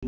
I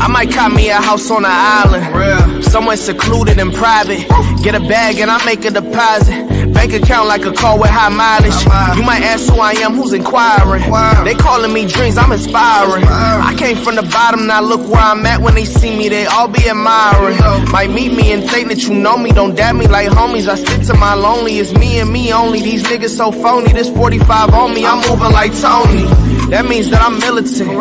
might cop me a house on an island, somewhere secluded and private. Get a bag and I make a deposit. Bank account like a car with high mileage. You might ask who I am, who's inquiring. They calling me dreams, I'm inspiring. I came from the bottom, now look where I'm at. When they see me, they all be admiring. Might meet me and think that you know me. Don't dab me like homies, I stick to my lonely. It's me and me only, these niggas so phony. This 45 on me, I'm moving like Tony. That means that I'm militant.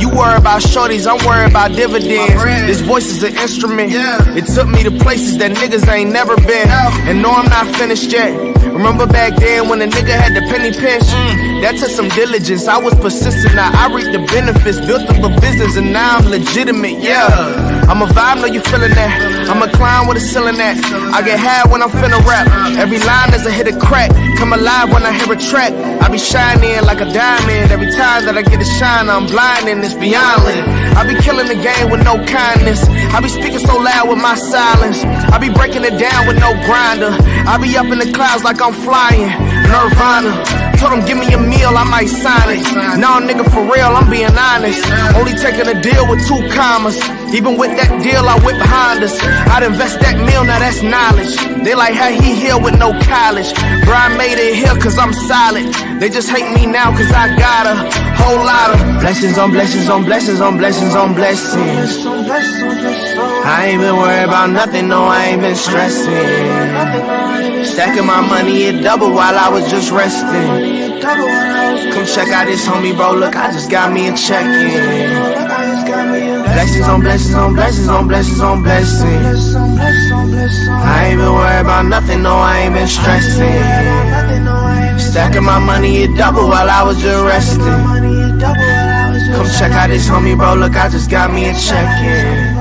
You worry about shorties, I'm worried about dividends. This voice is an instrument. It took me to places that niggas ain't never been. And no, I'm not finished yet. Remember back then when a nigga had the penny pinch? That took some diligence, I was persistent. Now I reap the benefits, built up a business and now I'm legitimate, I'm a vibe, know you feeling that. I'm a clown with a ceiling at. I get high when I'm finna rap. Every line is a hit a crack. Come alive when I hear a track. I be shining like a diamond. Every time that I get a shine, I'm blinding, it's beyond lit. I be killing the game with no kindness. I be speaking so loud with my silence. I be breaking it down with no grinder. I be up in the clouds like I'm flying. Nirvana. Told him give me a meal, I might sign it. Nah, nigga, for real, I'm being honest. Only taking a deal with 2 commas. Even with that deal, I whip behind us. I'd invest that meal, now that's knowledge. They like how he here with no college. Bro, I made it here cause I'm solid. They just hate me now cause I got a whole lot of blessings on blessings on blessings on blessings on blessings. I ain't been worried about nothing, no, I ain't been stressing. Stacking my money, it doubled while I was just resting. Come check out this homie, bro, look, I just got me a check-in. Blessings on blessings on blessings on blessings on blessings. I ain't been worried about nothing, no, I ain't been stressing. Stacking my money, it doubled while I was just resting. Come check out this homie, bro, look, I just got me a check-in.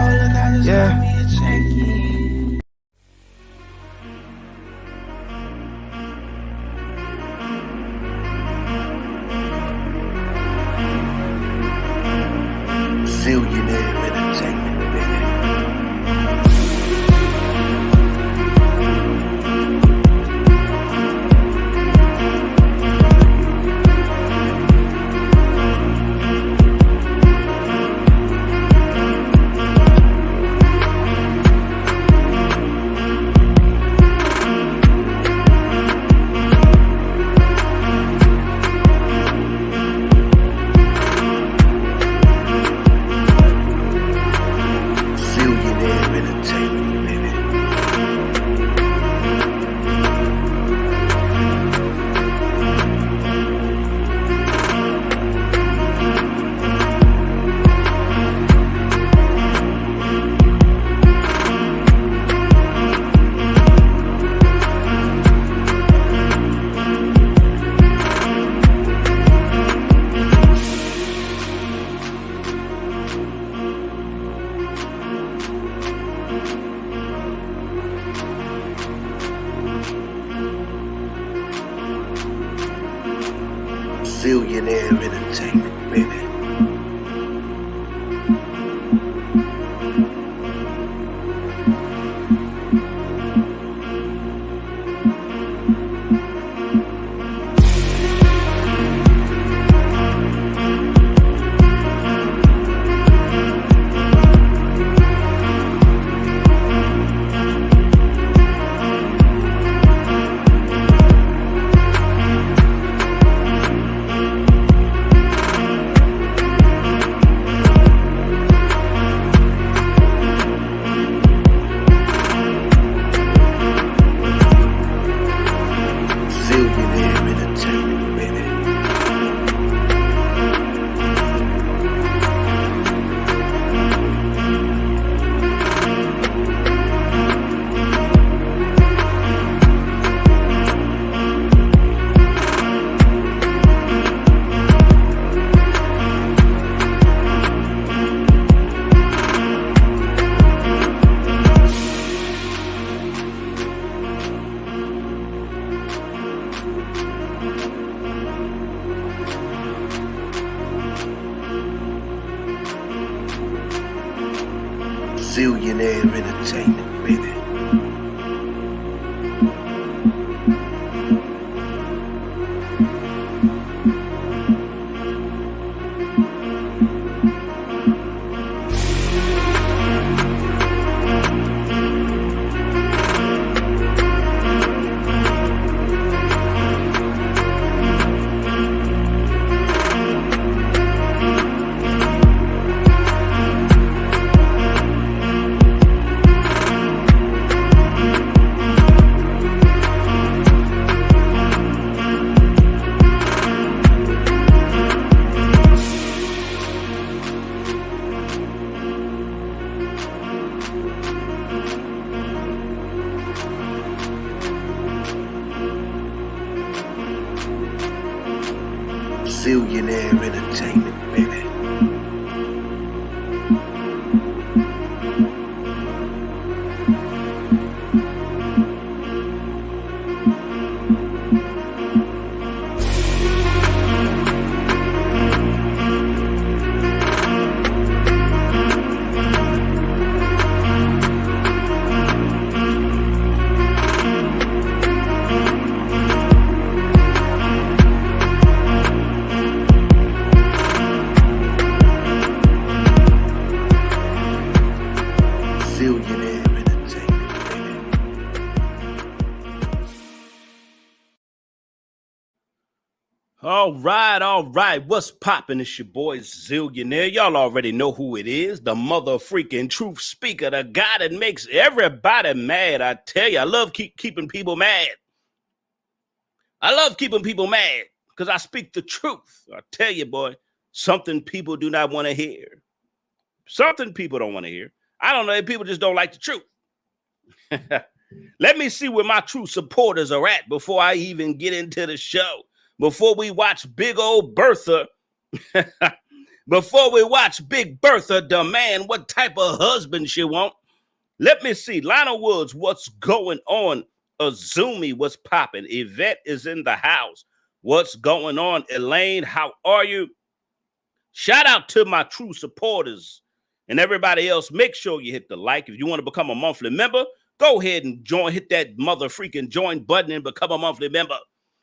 Zillionaire entertainment, baby. Zillionaire Entertainment, baby. Zillionaire Entertainment, baby. Zillionaire Entertainment, baby. All right. What's poppin'? It's your boy Zillionaire. Y'all already know who it is. The mother freaking truth speaker, the guy that makes everybody mad. I tell you, I love keeping people mad. I love keeping people mad because I speak the truth. I tell you, boy, something people do not want to hear. Something people don't want to hear. I don't know. People just don't like the truth. Let me see where my true supporters are at before I even get into the show. Before we watch big old Bertha, before we watch Big Bertha demand what type of husband she want, let me see. Lionel Woods, what's going on? Azumi, what's popping? Yvette is in the house. What's going on? Elaine, how are you? Shout out to my true supporters and everybody else. Make sure you hit the like. If you want to become a monthly member, go ahead and join. Hit that mother freaking join button and become a monthly member.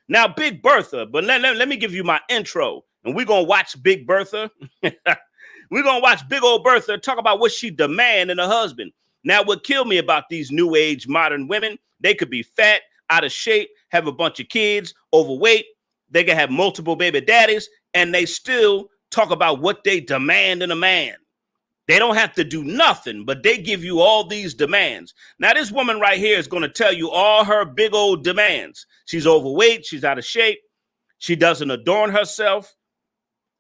Now, Big Bertha, but let me give you my intro, and we're going to watch Big Bertha. We're going to watch big old Bertha talk about what she demand in a husband. Now, what killed me about these new age modern women, they could be fat, out of shape, have a bunch of kids, overweight. They can have multiple baby daddies, and they still talk about what they demand in a man. They don't have to do nothing, but they give you all these demands. Now, this woman right here is going to tell you all her big old demands. She's overweight. She's out of shape. She doesn't adorn herself,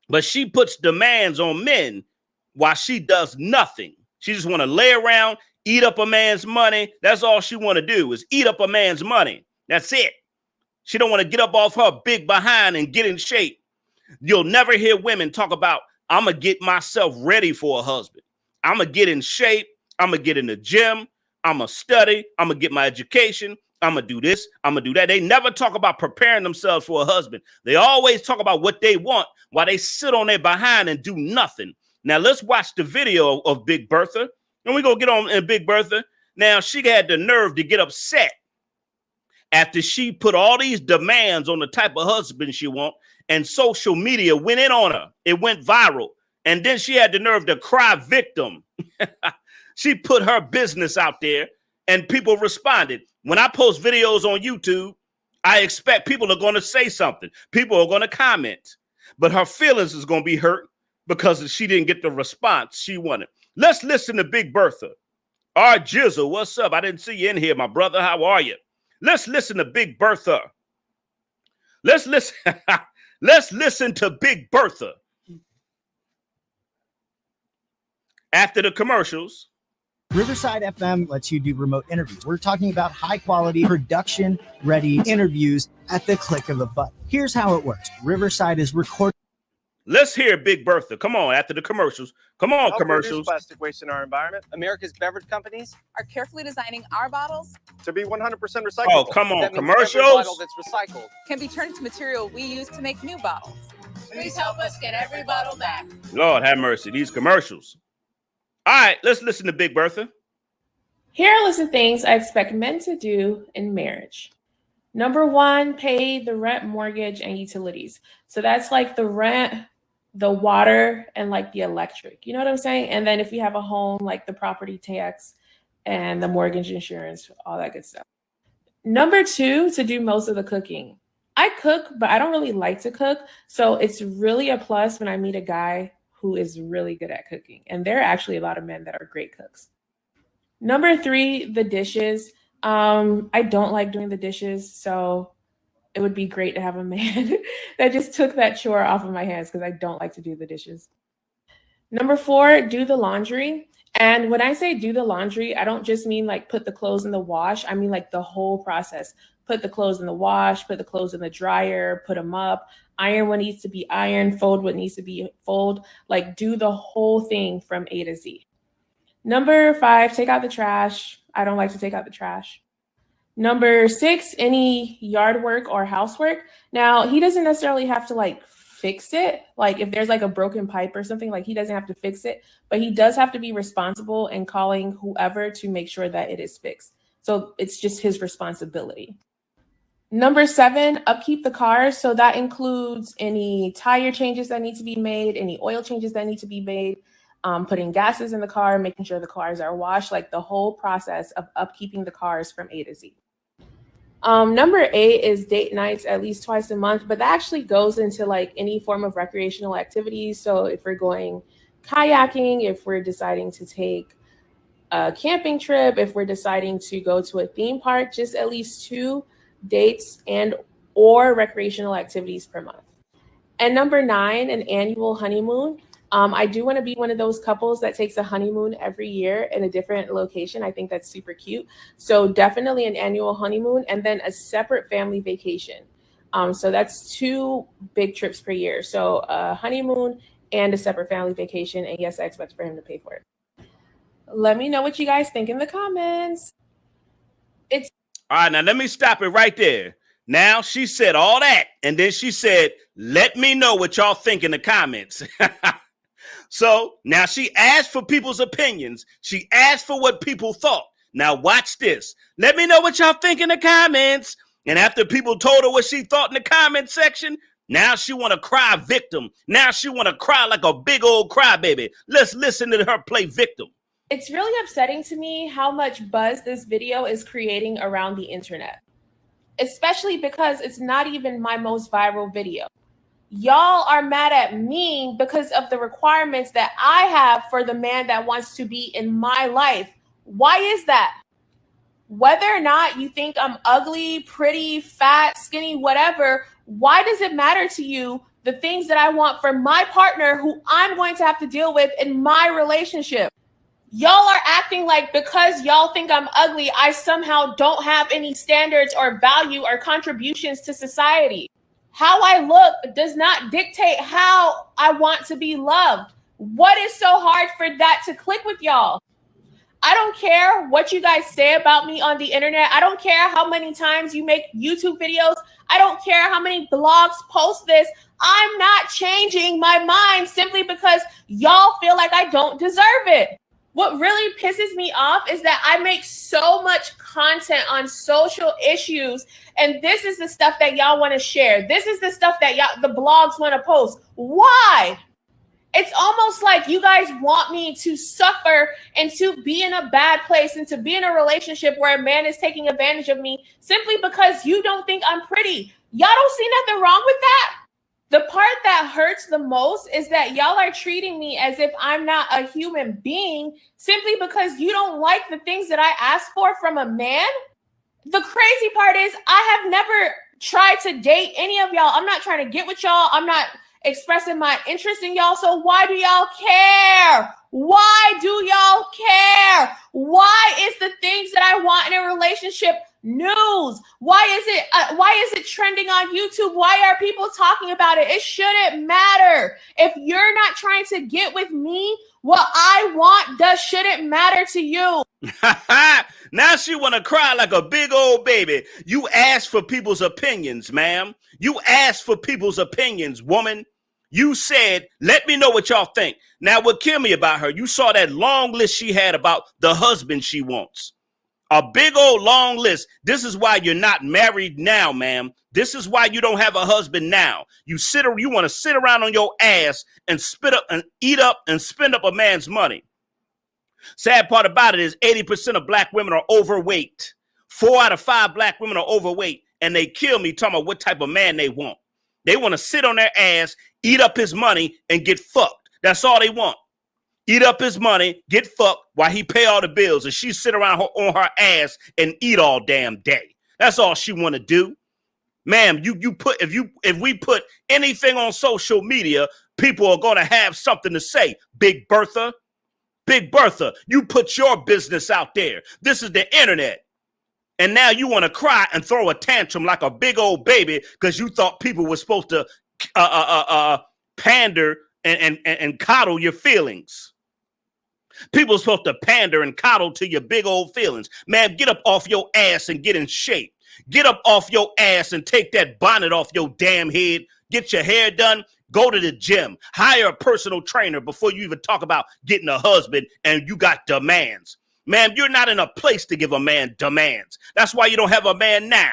but she puts demands on men while she does nothing. She just want to lay around, eat up a man's money. That's all she want to do is eat up a man's money. That's it. She don't want to get up off her big behind and get in shape. You'll never hear women talk about, I'm going to get myself ready for a husband. I'm going to get in shape. I'm going to get in the gym. I'm going to study. I'm going to get my education. I'm going to do this. I'm going to do that. They never talk about preparing themselves for a husband. They always talk about what they want while they sit on their behind and do nothing. Now, let's watch the video of Big Bertha. And we're going to get on in Big Bertha. Now, she had the nerve to get upset after she put all these demands on the type of husband she wants. And social media went in on her. It went viral. And then she had the nerve to cry victim. She put her business out there and people responded. When I post videos on YouTube, I expect people are going to say something. People are going to comment. But her feelings is going to be hurt because she didn't get the response she wanted. Let's listen to Big Bertha. All right, Jizzle, what's up? I didn't see you in here, my brother. How are you? Let's listen to Big Bertha. Let's listen. Let's listen to Big Bertha. After the commercials. Riverside FM lets you do remote interviews. We're talking about high quality, production ready interviews at the click of a button. Here's how it works. Riverside is recording. Let's hear Big Bertha. Come on, after the commercials. Come on, commercials. Plastic waste in our environment. America's beverage companies are carefully designing our bottles to be 100% recyclable. Oh, come on, that means commercials. every bottle that's recycled can be turned into material we use to make new bottles. Please help us get every bottle back. Lord have mercy, these commercials. All right, let's listen to Big Bertha. Here are a list of things I expect men to do in marriage. Number 1, pay the rent, mortgage, and utilities. So that's like the rent, the water, and like the electric. You know what I'm saying? And then if you have a home, like the property tax and the mortgage insurance, all that good stuff. Number 2, to do most of the cooking. I cook, but I don't really like to cook. So it's really a plus when I meet a guy who is really good at cooking. And there are actually a lot of men that are great cooks. Number 3, the dishes. I don't like doing the dishes, so it would be great to have a man that just took that chore off of my hands because I don't like to do the dishes. Number 4, do the laundry. And when I say do the laundry, I don't just mean like put the clothes in the wash. I mean like the whole process. Put the clothes in the wash, put the clothes in the dryer, put them up, iron what needs to be ironed, fold what needs to be fold. Like do the whole thing from A to Z. Number 5, take out the trash. I don't like to take out the trash. Number 6, any yard work or housework. Now, he doesn't necessarily have to like fix it. Like if there's like a broken pipe or something, like he doesn't have to fix it, but he does have to be responsible and calling whoever to make sure that it is fixed. So it's just his responsibility. Number 7, upkeep the car. So that includes any tire changes that need to be made, any oil changes that need to be made, putting gases in the car, making sure the cars are washed, like the whole process of upkeeping the cars from A to Z. Number 8 is date nights at least twice a month, but that actually goes into like any form of recreational activities. So if we're going kayaking, if we're deciding to take a camping trip, if we're deciding to go to a theme park, just at least 2 dates and or recreational activities per month. And number 9, an annual honeymoon. I do want to be one of those couples that takes a honeymoon every year in a different location. I think that's super cute. So definitely an annual honeymoon and then a separate family vacation. So that's 2 big trips per year. So a honeymoon and a separate family vacation. And yes, I expect for him to pay for it. Let me know what you guys think in the comments. All right, now let me stop it right there. Now she said all that, and then she said, let me know what y'all think in the comments. So now she asked for people's opinions. She asked for what people thought. Now watch this. Let me know what y'all think in the comments. And after people told her what she thought in the comment section, now she want to cry victim. Now she want to cry like a big old crybaby. Let's listen to her play victim. It's really upsetting to me how much buzz this video is creating around the internet, especially because it's not even my most viral video. Y'all are mad at me because of the requirements that I have for the man that wants to be in my life. Why is that? Whether or not you think I'm ugly, pretty, fat, skinny, whatever, why does it matter to you the things that I want for my partner who I'm going to have to deal with in my relationship? Y'all are acting like because y'all think I'm ugly, I somehow don't have any standards or value or contributions to society. How I look does not dictate how I want to be loved. What is so hard for that to click with y'all? I don't care what you guys say about me on the internet. I don't care how many times you make YouTube videos. I don't care how many blogs post this. I'm not changing my mind simply because y'all feel like I don't deserve it. What really pisses me off is that I make so much content on social issues, and this is the stuff that y'all want to share. This is the stuff that the blogs want to post. Why? It's almost like you guys want me to suffer and to be in a bad place and to be in a relationship where a man is taking advantage of me simply because you don't think I'm pretty. Y'all don't see nothing wrong with that? The part that hurts the most is that y'all are treating me as if I'm not a human being simply because you don't like the things that I ask for from a man. The crazy part is I have never tried to date any of y'all. I'm not trying to get with y'all. I'm not expressing my interest in y'all. So why do y'all care? Why do y'all care? Why is the things that I want in a relationship news? Why is it trending on YouTube? Why are people talking about it? It shouldn't matter. If you're not trying to get with me, what I want shouldn't matter to you. Now she want to cry like a big old baby. You asked for people's opinions, ma'am. You asked for people's opinions, woman. You said, let me know what y'all think. Now, what killed me about her, you saw that long list she had about the husband she wants. A big old long list. This is why you're not married now, ma'am. This is why you don't have a husband now. You want to sit around on your ass and spit up and eat up and spend up a man's money. Sad part about it is 80% of black women are overweight. 4 out of 5 black women are overweight, and they kill me talking about what type of man they want. They want to sit on their ass, eat up his money, and get fucked. That's all they want. Eat up his money, get fucked while he pay all the bills, and she sit around on her ass and eat all damn day. That's all she want to do. Ma'am, if we put anything on social media, people are going to have something to say. Big Bertha, you put your business out there. This is the internet. And now you want to cry and throw a tantrum like a big old baby because you thought people were supposed to pander and coddle your feelings. People are supposed to pander and coddle to your big old feelings. Man, get up off your ass and get in shape. Get up off your ass and take that bonnet off your damn head. Get your hair done. Go to the gym. Hire a personal trainer before you even talk about getting a husband and you got demands. Man, you're not in a place to give a man demands. That's why you don't have a man now.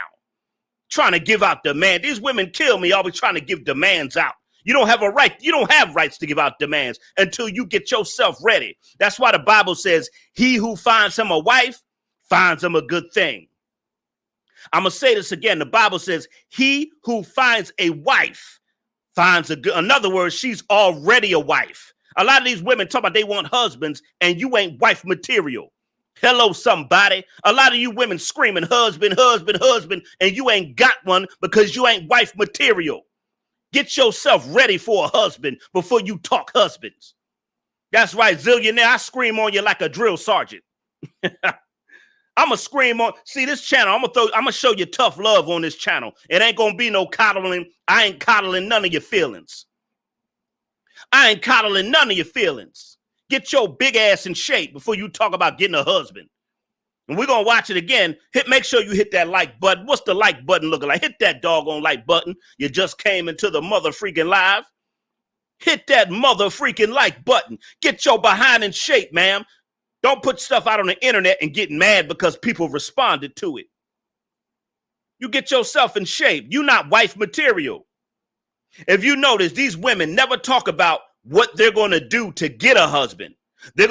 Trying to give out demands. These women kill me always trying to give demands out. You don't have a right. You don't have rights to give out demands until you get yourself ready. That's why the Bible says, he who finds him a wife finds him a good thing. I'm going to say this again. The Bible says, he who finds a wife finds a good. In other words, she's already a wife. A lot of these women talk about they want husbands and you ain't wife material. Hello, somebody. A lot of you women screaming husband, husband, husband, and you ain't got one because you ain't wife material. Get yourself ready for a husband before you talk husbands. That's right, zillionaire. I scream on you like a drill sergeant. I'm going to scream on. See this channel. I'm going to show you tough love on this channel. It ain't going to be no coddling. I ain't coddling none of your feelings. I ain't coddling none of your feelings. Get your big ass in shape before you talk about getting a husband. And we're going to watch it again. Make sure you hit that like button. What's the like button looking like? Hit that doggone like button. You just came into the mother freaking live. Hit that mother freaking like button. Get your behind in shape, ma'am. Don't put stuff out on the internet and get mad because people responded to it. You get yourself in shape. You're not wife material. If you notice, these women never talk about what they're going to do to get a husband. They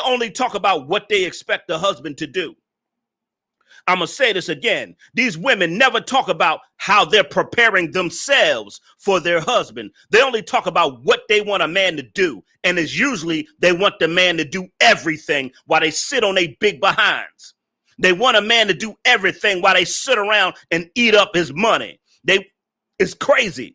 only talk about what they expect the husband to do. I'm going to say this again. These women never talk about how they're preparing themselves for their husband. They only talk about what they want a man to do. And it's usually they want the man to do everything while they sit on their big behinds. They want a man to do everything while they sit around and eat up his money. It's crazy.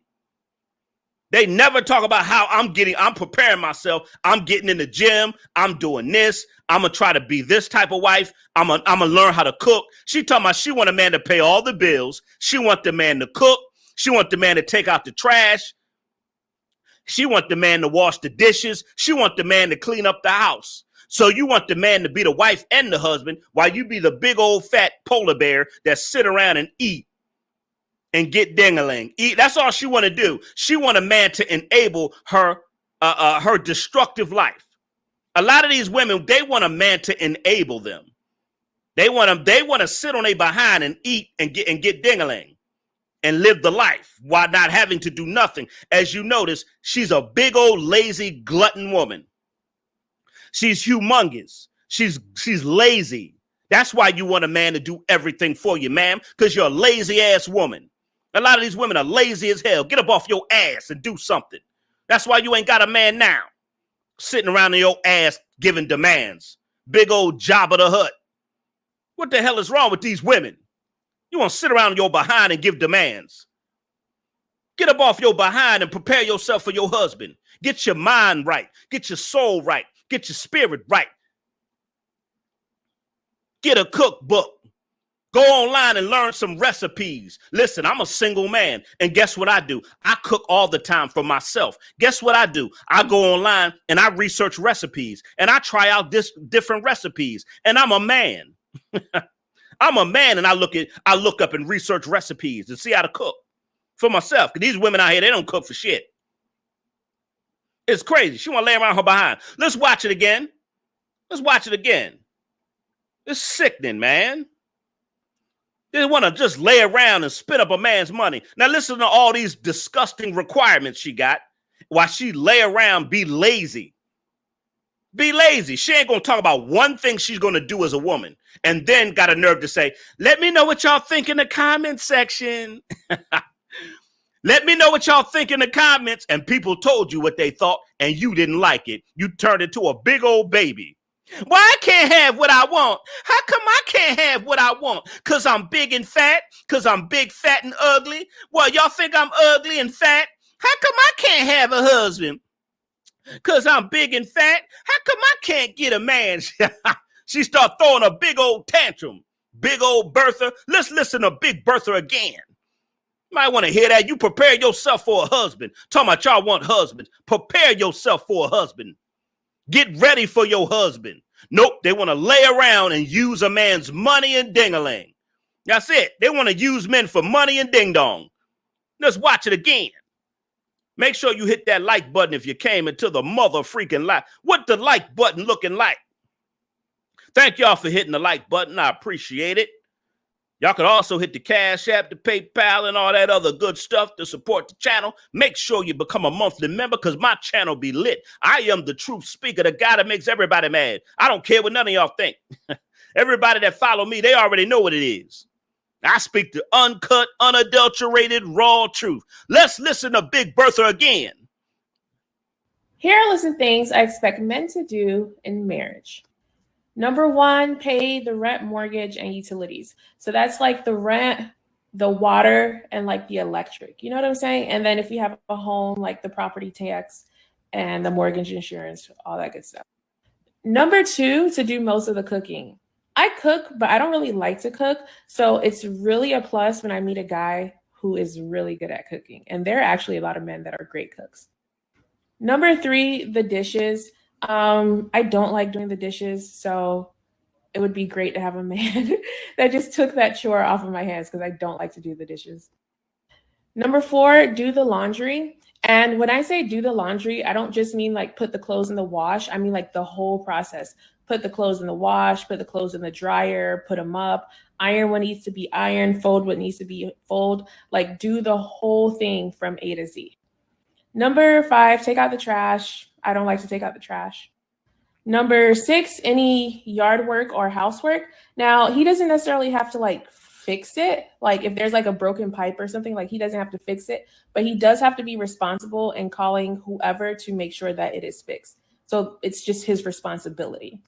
They never talk about how I'm preparing myself. I'm getting in the gym. I'm doing this. I'm going to try to be this type of wife. I'm going to learn how to cook. She talking about she want a man to pay all the bills. She want the man to cook. She want the man to take out the trash. She want the man to wash the dishes. She want the man to clean up the house. So you want the man to be the wife and the husband while you be the big old fat polar bear that sit around and eat. And get ding-a-ling. That's all she want to do. She want a man to enable her destructive life. A lot of these women, they want a man to enable them. They want to sit on their behind and eat and get ding-a-ling and live the life while not having to do nothing. As you notice, she's a big old lazy glutton woman. She's humongous. She's lazy. That's why you want a man to do everything for you, ma'am, because you're a lazy ass woman. A lot of these women are lazy as hell. Get up off your ass and do something. That's why you ain't got a man now. Sitting around in your ass giving demands. Big old Jabba the Hutt. What the hell is wrong with these women? You want to sit around your behind and give demands. Get up off your behind and prepare yourself for your husband. Get your mind right. Get your soul right. Get your spirit right. Get a cookbook. Go online and learn some recipes. Listen, I'm a single man, and guess what I do? I cook all the time for myself. Guess what I do? I go online and I research recipes, and I try out different recipes, and I'm a man. I'm a man, and I look up and research recipes and see how to cook for myself. Because these women out here, they don't cook for shit. It's crazy. She want to lay around her behind. Let's watch it again. Let's watch it again. It's sickening, man. They want to just lay around and spit up a man's money. Now listen to all these disgusting requirements she got while she lay around, be lazy. Be lazy. She ain't going to talk about one thing she's going to do as a woman and then got a nerve to say, let me know what y'all think in the comment section. Let me know what y'all think in the comments. And people told you what they thought and you didn't like it. You turned into a big old baby. Why I can't have what I want? How come I can't have what I want? Because I'm big and fat? Because I'm big, fat, and ugly? Well, y'all think I'm ugly and fat? How come I can't have a husband? Because I'm big and fat? How come I can't get a man? She start throwing a big old tantrum. Big old Bertha. Let's listen to Big Bertha again. You might want to hear that. You prepare yourself for a husband. Talking about y'all want husbands. Prepare yourself for a husband. Get ready for your husband. Nope, they want to lay around and use a man's money and ding-a-ling. That's it. They want to use men for money and ding-dong. Let's watch it again. Make sure you hit that like button if you came into the mother freaking life. What the like button looking like? Thank y'all for hitting the like button. I appreciate it. Y'all can also hit the Cash App, the PayPal, and all that other good stuff to support the channel. Make sure you become a monthly member because my channel be lit. I am the truth speaker, the guy that makes everybody mad. I don't care what none of y'all think. Everybody that follow me, they already know what it is. I speak the uncut, unadulterated, raw truth. Let's listen to Big Bertha again. Here are some things I expect men to do in marriage. Number one, pay the rent, mortgage, and utilities. So that's like the rent, the water, and like the electric. You know what I'm saying? And then if you have a home, like the property tax and the mortgage insurance, all that good stuff. Number two, to do most of the cooking. I cook, but I don't really like to cook. So it's really a plus when I meet a guy who is really good at cooking. And there are actually a lot of men that are great cooks. Number three, the dishes. I don't like doing the dishes, so it would be great to have a man that just took that chore off of my hands because I don't like to do the dishes. Number four, do the laundry. And when I say do the laundry, I don't just mean like put the clothes in the wash. I mean like the whole process. Put the clothes in the wash, put the clothes in the dryer, put them up, iron what needs to be ironed, fold what needs to be fold. Like do the whole thing from A to Z. Number five, take out the trash. I don't like to take out the trash. Number six, any yard work or housework. Now, he doesn't necessarily have to like fix it. Like if there's like a broken pipe or something, like he doesn't have to fix it, but he does have to be responsible in calling whoever to make sure that it is fixed. So it's just his responsibility.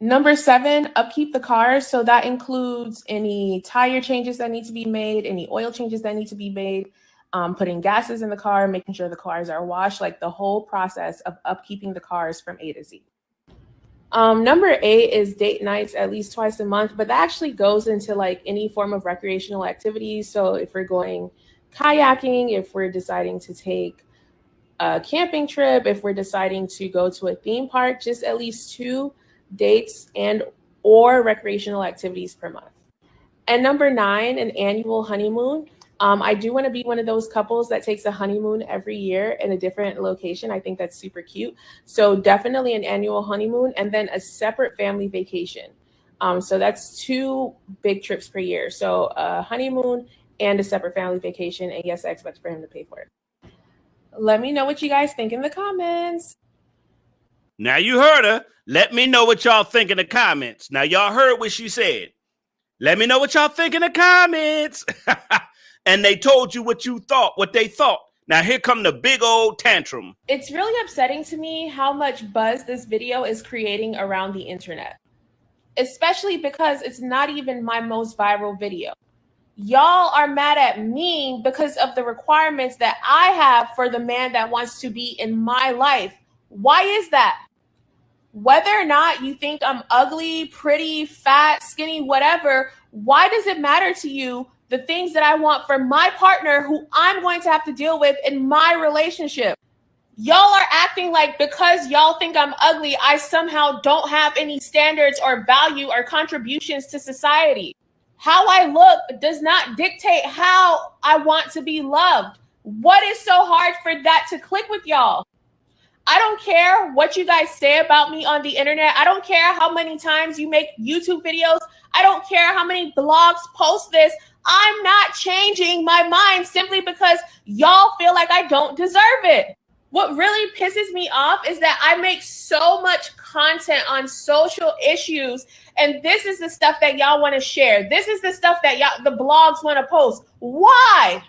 Number seven, upkeep the car. So that includes any tire changes that need to be made, any oil changes that need to be made, putting gases in the car, making sure the cars are washed, like the whole process of upkeeping the cars from A to Z. Number eight is date nights at least twice a month, but that actually goes into like any form of recreational activities. So if we're going kayaking, if we're deciding to take a camping trip, if we're deciding to go to a theme park, just at least 2 dates and or recreational activities per month. And number 9, an annual honeymoon. I do want to be one of those couples that takes a honeymoon every year in a different location. I think that's super cute. So definitely an annual honeymoon and then a separate family vacation. So that's 2 big trips per year. So a honeymoon and a separate family vacation. And yes, I expect for him to pay for it. Let me know what you guys think in the comments. Now you heard her. Let me know what y'all think in the comments. Now y'all heard what she said. Let me know what y'all think in the comments. And they told you what you thought, what they thought. Now here come the big old tantrum. It's really upsetting to me how much buzz this video is creating around the internet, especially because it's not even my most viral video. Y'all are mad at me because of the requirements that I have for the man that wants to be in my life. Why is that? Whether or not you think I'm ugly, pretty, fat, skinny, whatever, why does it matter to you the things that I want for my partner who I'm going to have to deal with in my relationship? Y'all are acting like because y'all think I'm ugly, I somehow don't have any standards or value or contributions to society. How I look does not dictate how I want to be loved. What is so hard for that to click with y'all? I don't care what you guys say about me on the internet. I don't care how many times you make YouTube videos. I don't care how many blogs post this. I'm not changing my mind simply because y'all feel like I don't deserve it. What really pisses me off is that I make so much content on social issues, and this is the stuff that y'all want to share. This is the stuff that the blogs want to post. Why?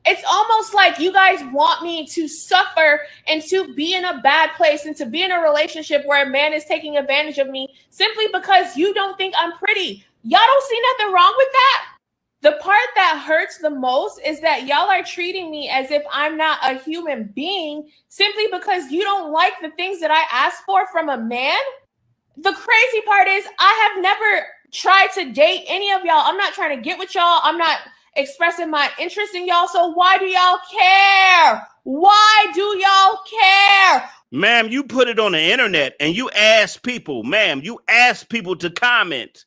It's almost like you guys want me to suffer and to be in a bad place and to be in a relationship where a man is taking advantage of me simply because you don't think I'm pretty. Y'all don't see nothing wrong with that? The part that hurts the most is that y'all are treating me as if I'm not a human being simply because you don't like the things that I ask for from a man. The crazy part is I have never tried to date any of y'all. I'm not trying to get with y'all. I'm not expressing my interest in y'all. So why do y'all care? Why do y'all care? Ma'am, you put it on the internet and you ask people, ma'am, you ask people to comment.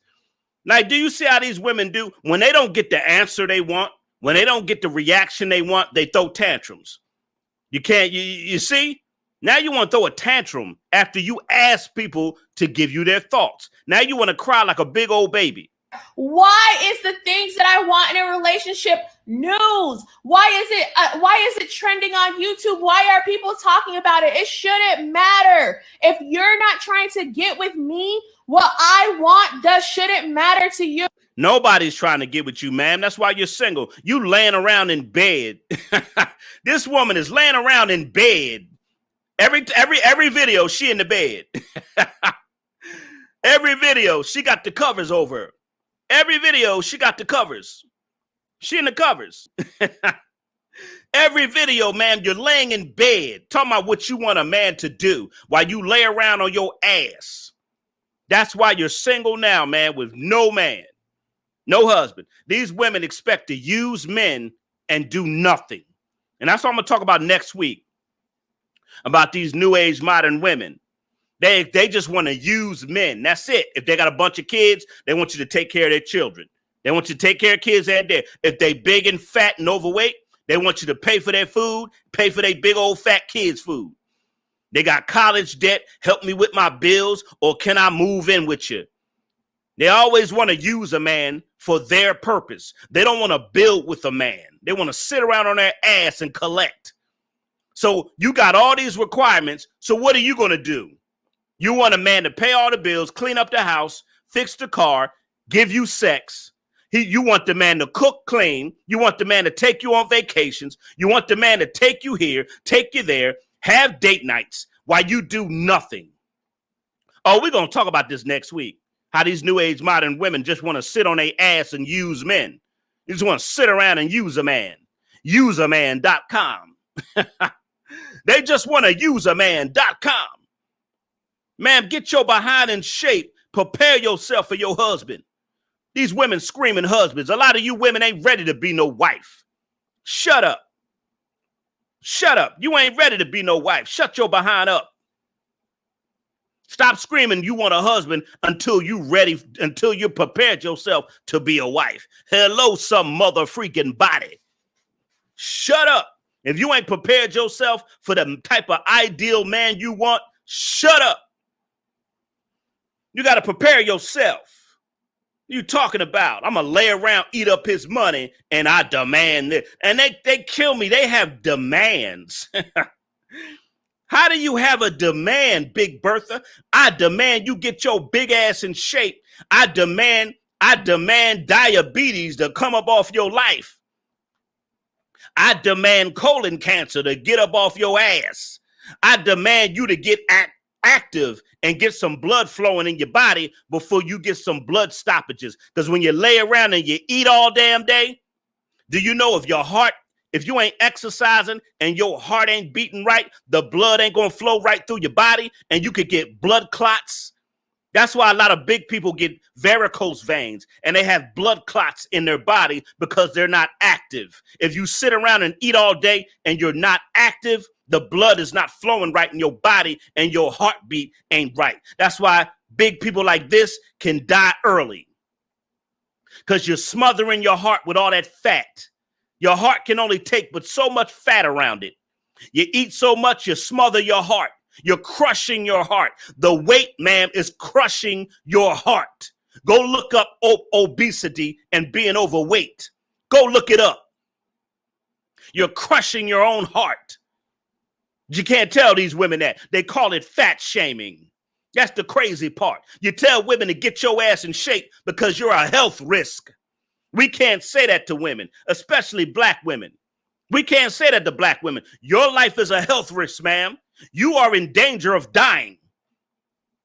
Like, do you see how these women do? When they don't get the answer they want, when they don't get the reaction they want, they throw tantrums. You can't, you see? Now you want to throw a tantrum after you ask people to give you their thoughts. Now you want to cry like a big old baby. Why is the things that I want in a relationship news? Why is it trending on YouTube? Why are people talking about it? It shouldn't matter. If you're not trying to get with me, what I want shouldn't matter to you. Nobody's trying to get with you, ma'am. That's why you're single. You laying around in bed. This woman is laying around in bed. Every video, she in the bed. Every video, she got the covers over her. Every video, she got the covers. She in the covers. Every video, man, you're laying in bed talking about what you want a man to do while you lay around on your ass. That's why you're single now, man, with no man, no husband. These women expect to use men and do nothing. And that's what I'm going to talk about next week, about these new age modern women. They just want to use men. That's it. If they got a bunch of kids, they want you to take care of their children. They want you to take care of kids and there. If they big and fat and overweight, they want you to pay for their food, pay for their big old fat kids' food. They got college debt. Help me with my bills, or can I move in with you? They always want to use a man for their purpose. They don't want to build with a man. They want to sit around on their ass and collect. So you got all these requirements. So what are you going to do? You want a man to pay all the bills, clean up the house, fix the car, give you sex. You want the man to cook, clean. You want the man to take you on vacations. You want the man to take you here, take you there, have date nights while you do nothing. Oh, we're going to talk about this next week. How these new age modern women just want to sit on their ass and use men. You just want to sit around and use a man. Useaman.com. They just want to useaman.com. Man, get your behind in shape. Prepare yourself for your husband. These women screaming husbands. A lot of you women ain't ready to be no wife. Shut up. Shut up. You ain't ready to be no wife. Shut your behind up. Stop screaming you want a husband until you ready, until you prepared yourself to be a wife. Hello, some mother freaking body. Shut up. If you ain't prepared yourself for the type of ideal man you want, shut up. You got to prepare yourself. You talking about, I'm going to lay around, eat up his money, and I demand this. And they kill me. They have demands. How do you have a demand, Big Bertha? I demand you get your big ass in shape. I demand diabetes to come up off your life. I demand colon cancer to get up off your ass. I demand you to get active and get some blood flowing in your body before you get some blood stoppages. Because when you lay around and you eat all damn day, do you know if you ain't exercising and your heart ain't beating right, the blood ain't going to flow right through your body and you could get blood clots. That's why a lot of big people get varicose veins and they have blood clots in their body because they're not active. If you sit around and eat all day and you're not active, the blood is not flowing right in your body and your heartbeat ain't right. That's why big people like this can die early, because you're smothering your heart with all that fat. Your heart can only take but so much fat around it. You eat so much, you smother your heart. You're crushing your heart. The weight, ma'am, is crushing your heart. Go look up obesity and being overweight. Go look it up. You're crushing your own heart. You can't tell these women that. They call it fat shaming. That's the crazy part. You tell women to get your ass in shape because you're a health risk. We can't say that to women, especially black women. We can't say that to black women. Your life is a health risk, ma'am. You are in danger of dying.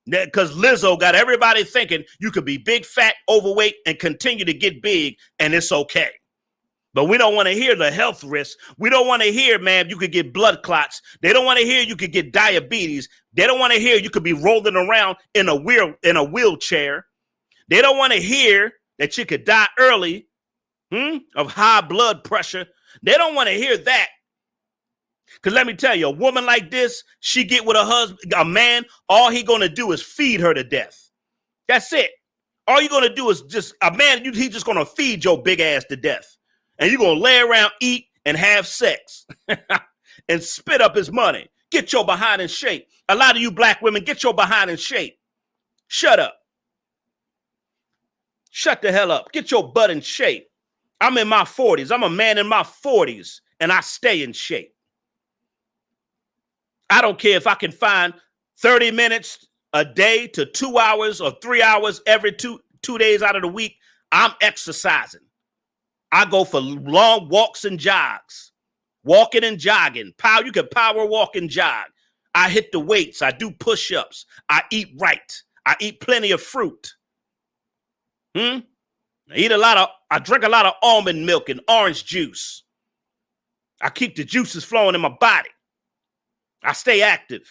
Because Lizzo got everybody thinking you could be big, fat, overweight, and continue to get big, and it's okay. But we don't want to hear the health risks. We don't want to hear, man, you could get blood clots. They don't want to hear you could get diabetes. They don't want to hear you could be rolling around in a wheelchair. They don't want to hear that you could die early of high blood pressure. They don't want to hear that. Because let me tell you, a woman like this, she get with a husband, a man, all he going to do is feed her to death. That's it. All you're going to do is just, a man, he just going to feed your big ass to death. And you're going to lay around, eat, and have sex and spit up his money. Get your behind in shape. A lot of you black women, get your behind in shape. Shut up. Shut the hell up. Get your butt in shape. I'm in my 40s. I'm a man in my 40s, and I stay in shape. I don't care if I can find 30 minutes a day to 2 hours or 3 hours every two days out of the week. I'm exercising. I go for long walks and jogs, walking and jogging. You can power walk and jog. I hit the weights. I do push-ups. I eat right. I eat plenty of fruit. I drink a lot of almond milk and orange juice. I keep the juices flowing in my body. I stay active.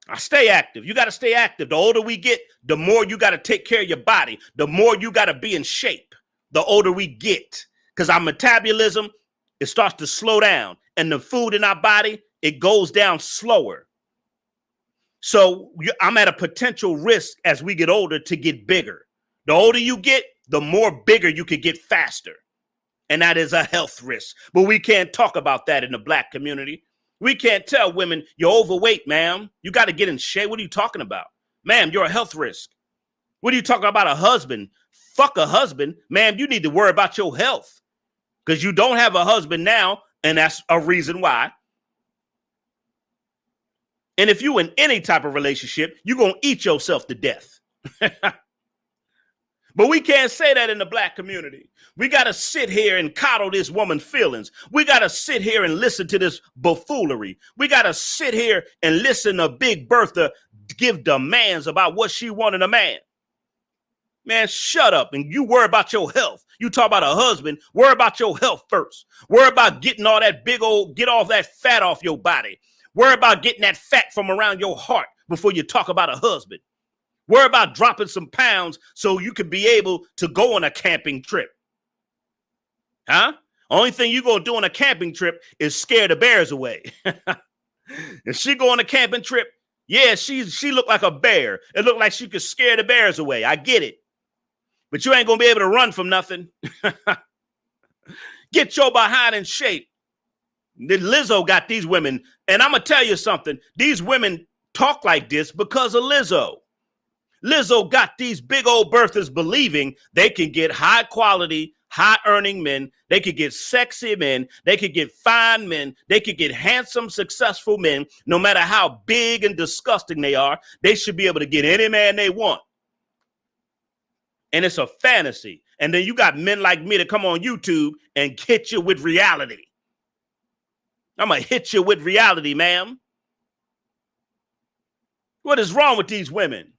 You got to stay active. The older we get, the more you got to take care of your body. The more you got to be in shape. The older we get. Because our metabolism, it starts to slow down. And the food in our body, it goes down slower. So I'm at a potential risk as we get older to get bigger. The older you get, the more bigger you could get faster. And that is a health risk. But we can't talk about that in the black community. We can't tell women, you're overweight, ma'am. You got to get in shape. What are you talking about? Ma'am, you're a health risk. What are you talking about? A husband? Fuck a husband. Ma'am, you need to worry about your health. Because you don't have a husband now, and that's a reason why. And if you in any type of relationship, you're going to eat yourself to death. But we can't say that in the black community. We got to sit here and coddle this woman's feelings. We got to sit here and listen to this buffoonery. We got to sit here and listen to Big Bertha give demands about what she wanted a man. Man, shut up and you worry about your health. You talk about a husband, worry about your health first. Worry about getting all that get all that fat off your body. Worry about getting that fat from around your heart before you talk about a husband. Worry about dropping some pounds so you can be able to go on a camping trip. Huh? Only thing you gonna do on a camping trip is scare the bears away. If she go on a camping trip, yeah, she looked like a bear. It looked like she could scare the bears away. I get it. But you ain't gonna be able to run from nothing. Get your behind in shape. Then Lizzo got these women, and I'm gonna tell you something. These women talk like this because of Lizzo. Lizzo got these big old Berthas believing they can get high quality, high earning men. They could get sexy men. They could get fine men. They could get handsome, successful men. No matter how big and disgusting they are, they should be able to get any man they want. And it's a fantasy. And then you got men like me to come on YouTube and hit you with reality. I'm going to hit you with reality, ma'am. What is wrong with these women?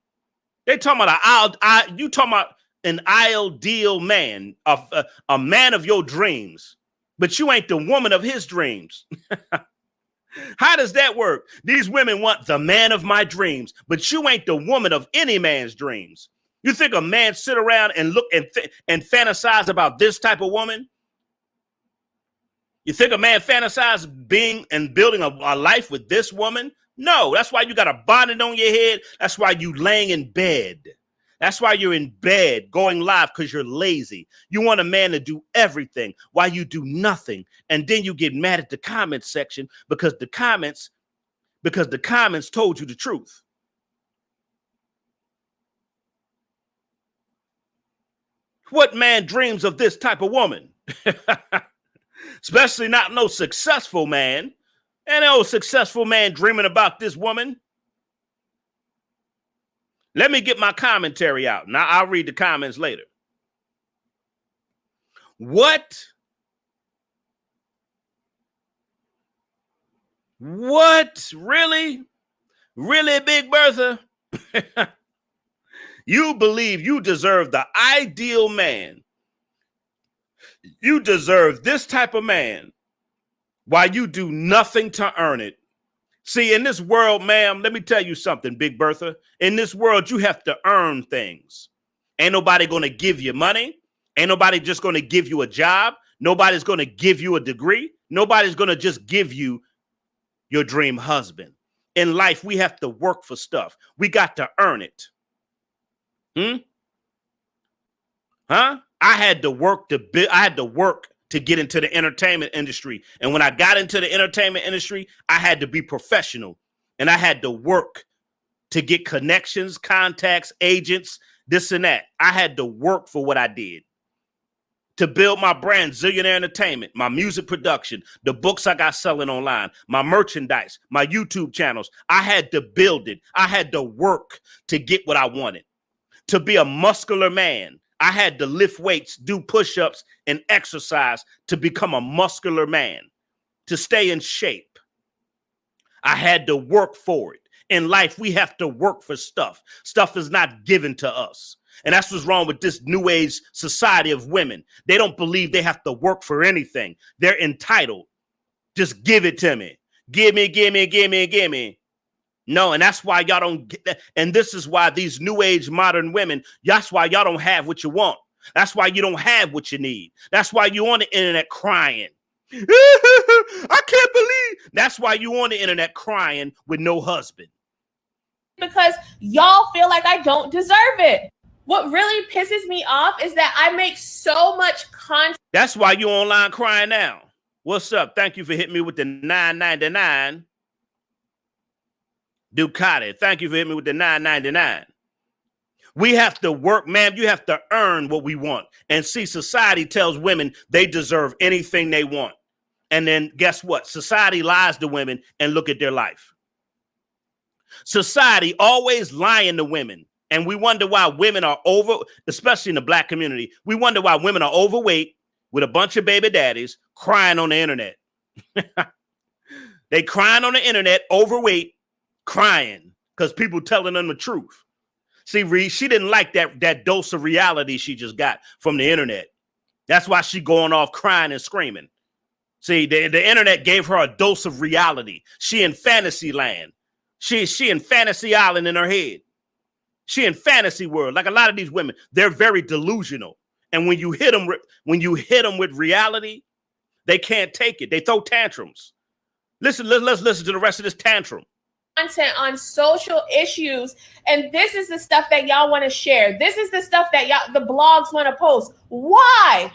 They talking about you talking about an ideal man, a man of your dreams, but you ain't the woman of his dreams. How does that work? These women want the man of my dreams, but you ain't the woman of any man's dreams. You think a man sit around and look and fantasize about this type of woman? You think a man fantasize being and building a life with this woman? No, that's why you got a bonnet on your head. That's why you laying in bed. That's why you're in bed going live, because you're lazy. You want a man to do everything while you do nothing. And then you get mad at the comments section because the comments told you the truth. What man dreams of this type of woman? Especially not no successful man. And no successful man dreaming about this woman. Let me get my commentary out. Now I'll read the comments later. What? What? Really? Really, Big Bertha? You believe you deserve the ideal man. You deserve this type of man while you do nothing to earn it. See, in this world, ma'am, let me tell you something, Big Bertha. In this world, you have to earn things. Ain't nobody going to give you money. Ain't nobody just going to give you a job. Nobody's going to give you a degree. Nobody's going to just give you your dream husband. In life, we have to work for stuff. We got to earn it. Huh? I had to work to get into the entertainment industry. And when I got into the entertainment industry, I had to be professional. And I had to work to get connections, contacts, agents, this and that. I had to work for what I did. To build my brand, Zillionaire Entertainment, my music production, the books I got selling online, my merchandise, my YouTube channels. I had to build it. I had to work to get what I wanted. To be a muscular man, I had to lift weights, do push-ups, and exercise to become a muscular man, to stay in shape. I had to work for it. In life, we have to work for stuff. Stuff is not given to us. And that's what's wrong with this new age society of women. They don't believe they have to work for anything. They're entitled. Just give it to me. Give me, give me, give me, give me. No, and that's why y'all don't get that. And this is why these new age modern women, that's why y'all don't have what you want. That's why you don't have what you need. That's why you on the internet crying. I can't believe. That's why you on the internet crying with no husband. Because y'all feel like I don't deserve it. What really pisses me off is that I make so much content. That's why you online crying now. What's up? Thank you for hitting me with the $9.99. Ducati. Thank you for hitting me with the $9.99. We have to work, ma'am. You have to earn what we want. And see, society tells women they deserve anything they want. And then guess what? Society lies to women and look at their life. Society always lying to women. And we wonder why women are especially in the black community. We wonder why women are overweight with a bunch of baby daddies crying on the internet. They crying on the internet, overweight, crying because people telling them the truth. See, Reed, she didn't like that dose of reality she just got from the internet. That's why she going off crying and screaming. See, the internet gave her a dose of reality. She in fantasy land. She in fantasy island in her head. She in fantasy world. Like a lot of these women, they're very delusional. And when you hit them with reality, they can't take it. They throw tantrums. Let's listen to the rest of this tantrum. Content on social issues, and this is the stuff that y'all want to share. This is the stuff that the blogs want to post. Why?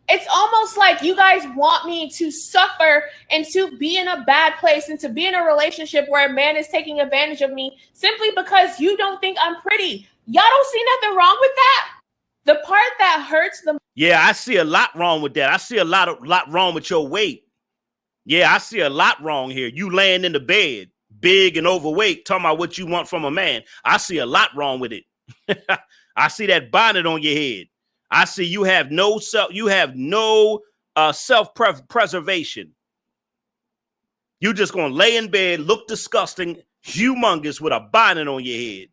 It's almost like you guys want me to suffer and to be in a bad place and to be in a relationship where a man is taking advantage of me simply because you don't think I'm pretty. Y'all don't see nothing wrong with that. The part that hurts the Yeah, I see a lot wrong with that. I see a lot wrong with your weight. Yeah, I see a lot wrong here. You laying in the bed, big and overweight, talking about what you want from a man. I see a lot wrong with it. I see that bonnet on your head. I see you have no self-preservation. You just gonna lay in bed, look disgusting, humongous with a bonnet on your head.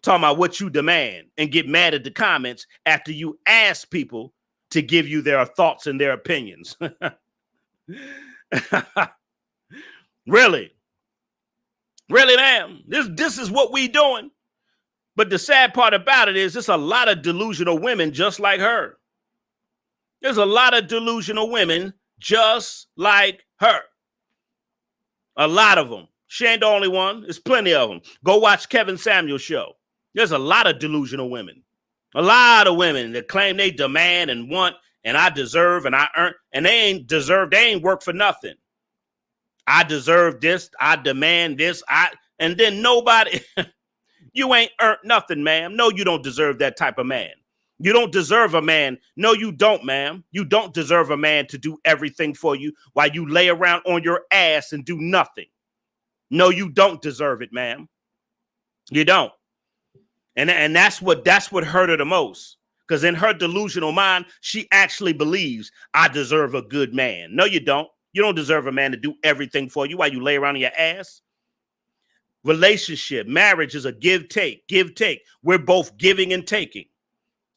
Talking about what you demand and get mad at the comments after you ask people to give you their thoughts and their opinions. Really, ma'am. This is what we doing. But the sad part about it is there's a lot of delusional women just like her. There's a lot of delusional women just like her. A lot of them. She ain't the only one. There's plenty of them. Go watch Kevin Samuel's show. There's a lot of delusional women. A lot of women that claim they demand and want and I deserve and I earn, and they ain't deserve, they ain't work for nothing. I deserve this, I demand this, and then nobody, you ain't earned nothing, ma'am. No, you don't deserve that type of man. You don't deserve a man. No, you don't, ma'am. You don't deserve a man to do everything for you while you lay around on your ass and do nothing. No, you don't deserve it, ma'am. You don't. And that's what hurt her the most. Because in her delusional mind, she actually believes I deserve a good man. No, you don't. You don't deserve a man to do everything for you while you lay around on your ass. Relationship, marriage is a give, take. We're both giving and taking.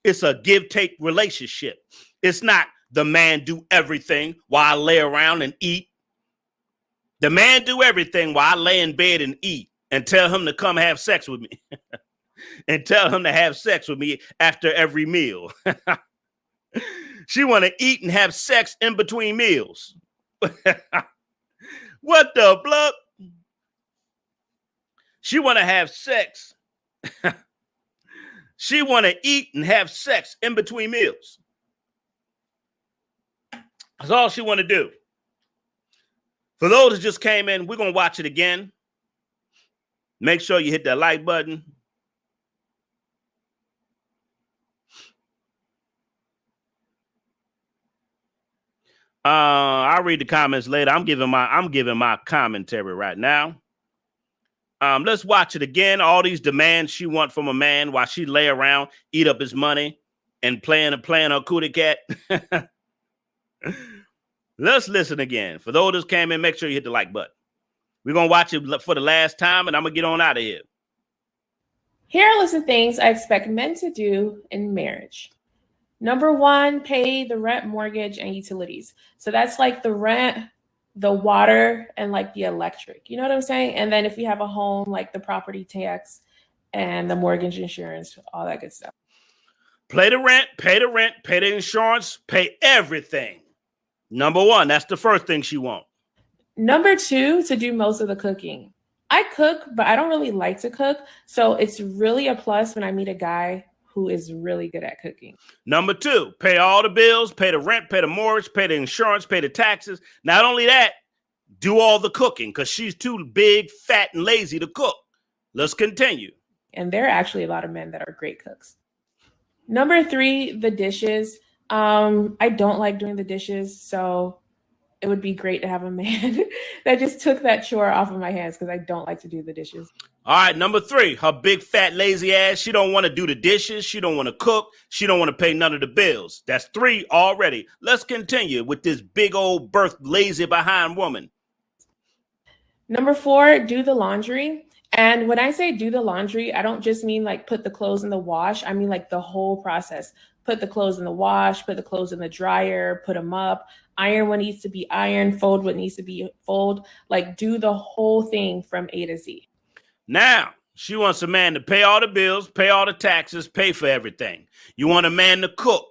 It's a give, take relationship. It's not the man do everything while I lay around and eat. The man do everything while I lay in bed and eat and tell him to come have sex with me. And tell him to have sex with me after every meal. She want to eat and have sex in between meals. What the blood? She want to have sex. She want to eat and have sex in between meals. That's all she want to do. For those that just came in, we're going to watch it again. Make sure you hit that like button. I'll read the comments later. I'm giving my commentary right now. Let's watch it again. All these demands she want from a man while she lay around, eat up his money, and playing her cootie cat. Let's listen again. For those that came in, make sure you hit the like button. We're gonna watch it for the last time, and I'm gonna get on out of here. Here are a list of things I expect men to do in marriage. Number 1, pay the rent, mortgage, and utilities. So that's like the rent, the water, and like the electric. You know what I'm saying? And then if you have a home, like the property tax and the mortgage insurance, all that good stuff. Pay the rent, pay the insurance, pay everything. Number 1, that's the first thing she wants. Number 2, to do most of the cooking. I cook, but I don't really like to cook. So it's really a plus when I meet a guy who is really good at cooking. Number 2, pay all the bills, pay the rent, pay the mortgage, pay the insurance, pay the taxes. Not only that, do all the cooking because she's too big, fat, and lazy to cook. Let's continue. And there are actually a lot of men that are great cooks. Number 3, the dishes. I don't like doing the dishes, so it would be great to have a man that just took that chore off of my hands because I don't like to do the dishes. All right, number 3, her big, fat, lazy ass. She don't want to do the dishes. She don't want to cook. She don't want to pay none of the bills. That's 3 already. Let's continue with this big old Bertha lazy behind woman. Number 4, do the laundry. And when I say do the laundry, I don't just mean like put the clothes in the wash. I mean like the whole process. Put the clothes in the wash, put the clothes in the dryer, put them up, iron what needs to be ironed, fold what needs to be fold. Like do the whole thing from A to Z. Now, she wants a man to pay all the bills, pay all the taxes, pay for everything. You want a man to cook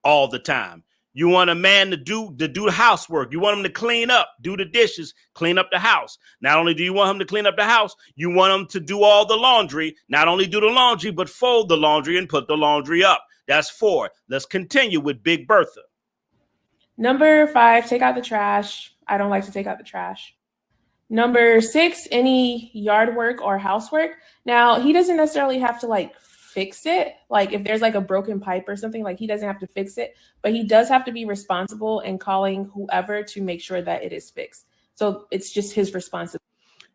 all the time. You want a man to do the housework. You want him to clean up, do the dishes, clean up the house. Not only do you want him to clean up the house, you want him to do all the laundry. Not only do the laundry, but fold the laundry and put the laundry up. That's 4. Let's continue with Big Bertha. Number 5, take out the trash. I don't like to take out the trash. Number 6, any yard work or housework. Now, he doesn't necessarily have to like fix it. Like if there's like a broken pipe or something, like he doesn't have to fix it, but he does have to be responsible in calling whoever to make sure that it is fixed. So it's just his responsibility.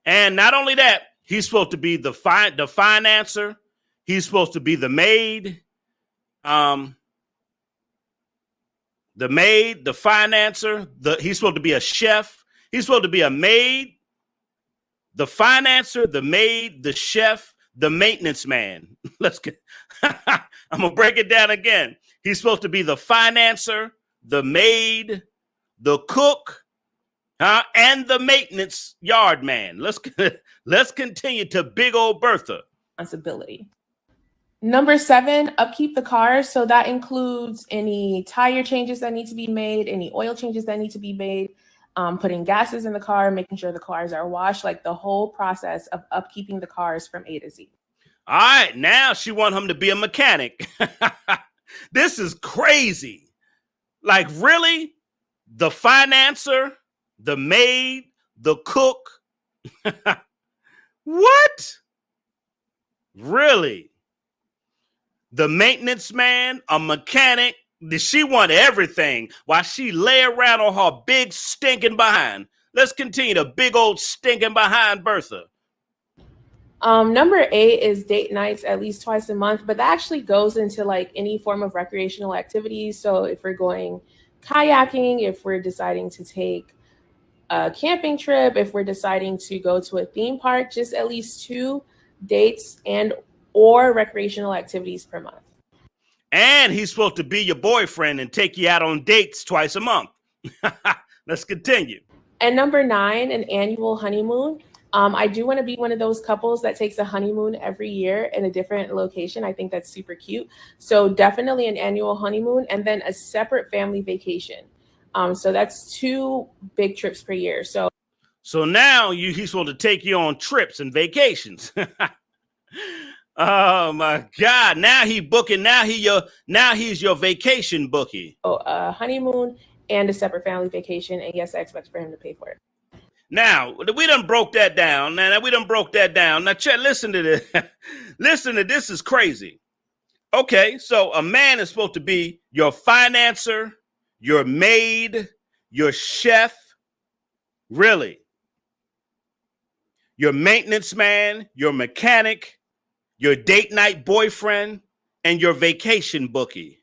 And not only that, he's supposed to be the financer. He's supposed to be the maid. The maid, the financer, he's supposed to be a chef. He's supposed to be a maid, the financer, the maid, the chef, the maintenance man. I'm going to break it down again. He's supposed to be the financer, the maid, the cook, and the maintenance yard man. Let's continue to big old Bertha. Responsibility. Number 7, upkeep the car. So that includes any tire changes that need to be made, any oil changes that need to be made, putting gases in the car, making sure the cars are washed, like the whole process of upkeeping the cars from A to Z. All right, now she want him to be a mechanic. This is crazy. Like, really? The financer, the maid, the cook. What? Really? The maintenance man, a mechanic. She want everything while she lay around on her big stinking behind. Let's continue the big old stinking behind Bertha. Number 8 is date nights at least twice a month, but that actually goes into like any form of recreational activities. So if we're going kayaking, if we're deciding to take a camping trip, if we're deciding to go to a theme park, just at least 2 dates and or recreational activities per month. And he's supposed to be your boyfriend and take you out on dates twice a month. Let's continue. And number 9, an annual honeymoon. I do want to be one of those couples that takes a honeymoon every year in a different location. I think that's super cute. So definitely an annual honeymoon and then a separate family vacation. So that's 2 big trips per year. So now he's supposed to take you on trips and vacations. Oh my God! Now he's booking. Now he's your vacation bookie. a honeymoon and a separate family vacation. And yes, I expect for him to pay for it. Now, we done broke that down. Now, Chet, listen to this. Listen to this is crazy. Okay, so a man is supposed to be your financer, your maid, your chef, really. Your maintenance man, your mechanic, your date night boyfriend, and your vacation bookie.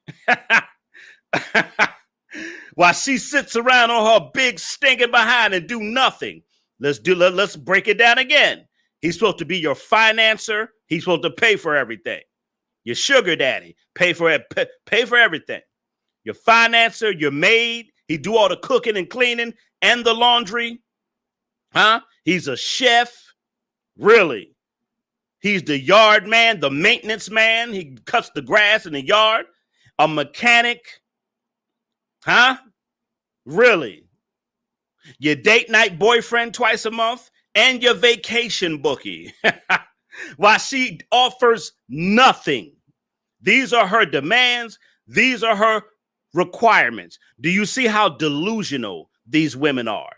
While she sits around on her big stinking behind and do nothing. Let's break it down again. He's supposed to be your financer. He's supposed to pay for everything. Your sugar daddy, pay for everything. Your financer, your maid, he do all the cooking and cleaning and the laundry. Huh? He's a chef. Really? He's the yard man, the maintenance man. He cuts the grass in the yard. A mechanic. Huh? Really? Your date night boyfriend twice a month and your vacation bookie. While she offers nothing. These are her demands. These are her requirements. Do you see how delusional these women are?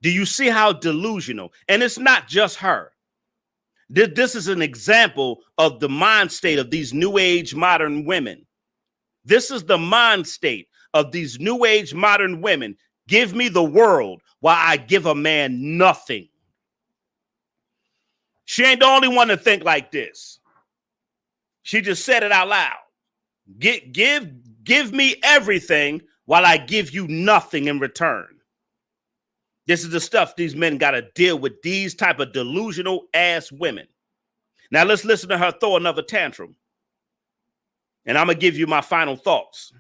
Do you see how delusional? And it's not just her. This is an example of the mind state of these new age modern women. This is the mind state of these new age modern women. Give me the world while I give a man nothing. She ain't the only one to think like this. She just said it out loud. Give me everything while I give you nothing in return. This is the stuff these men got to deal with, these type of delusional ass women. Now let's listen to her throw another tantrum. And I'm going to give you my final thoughts.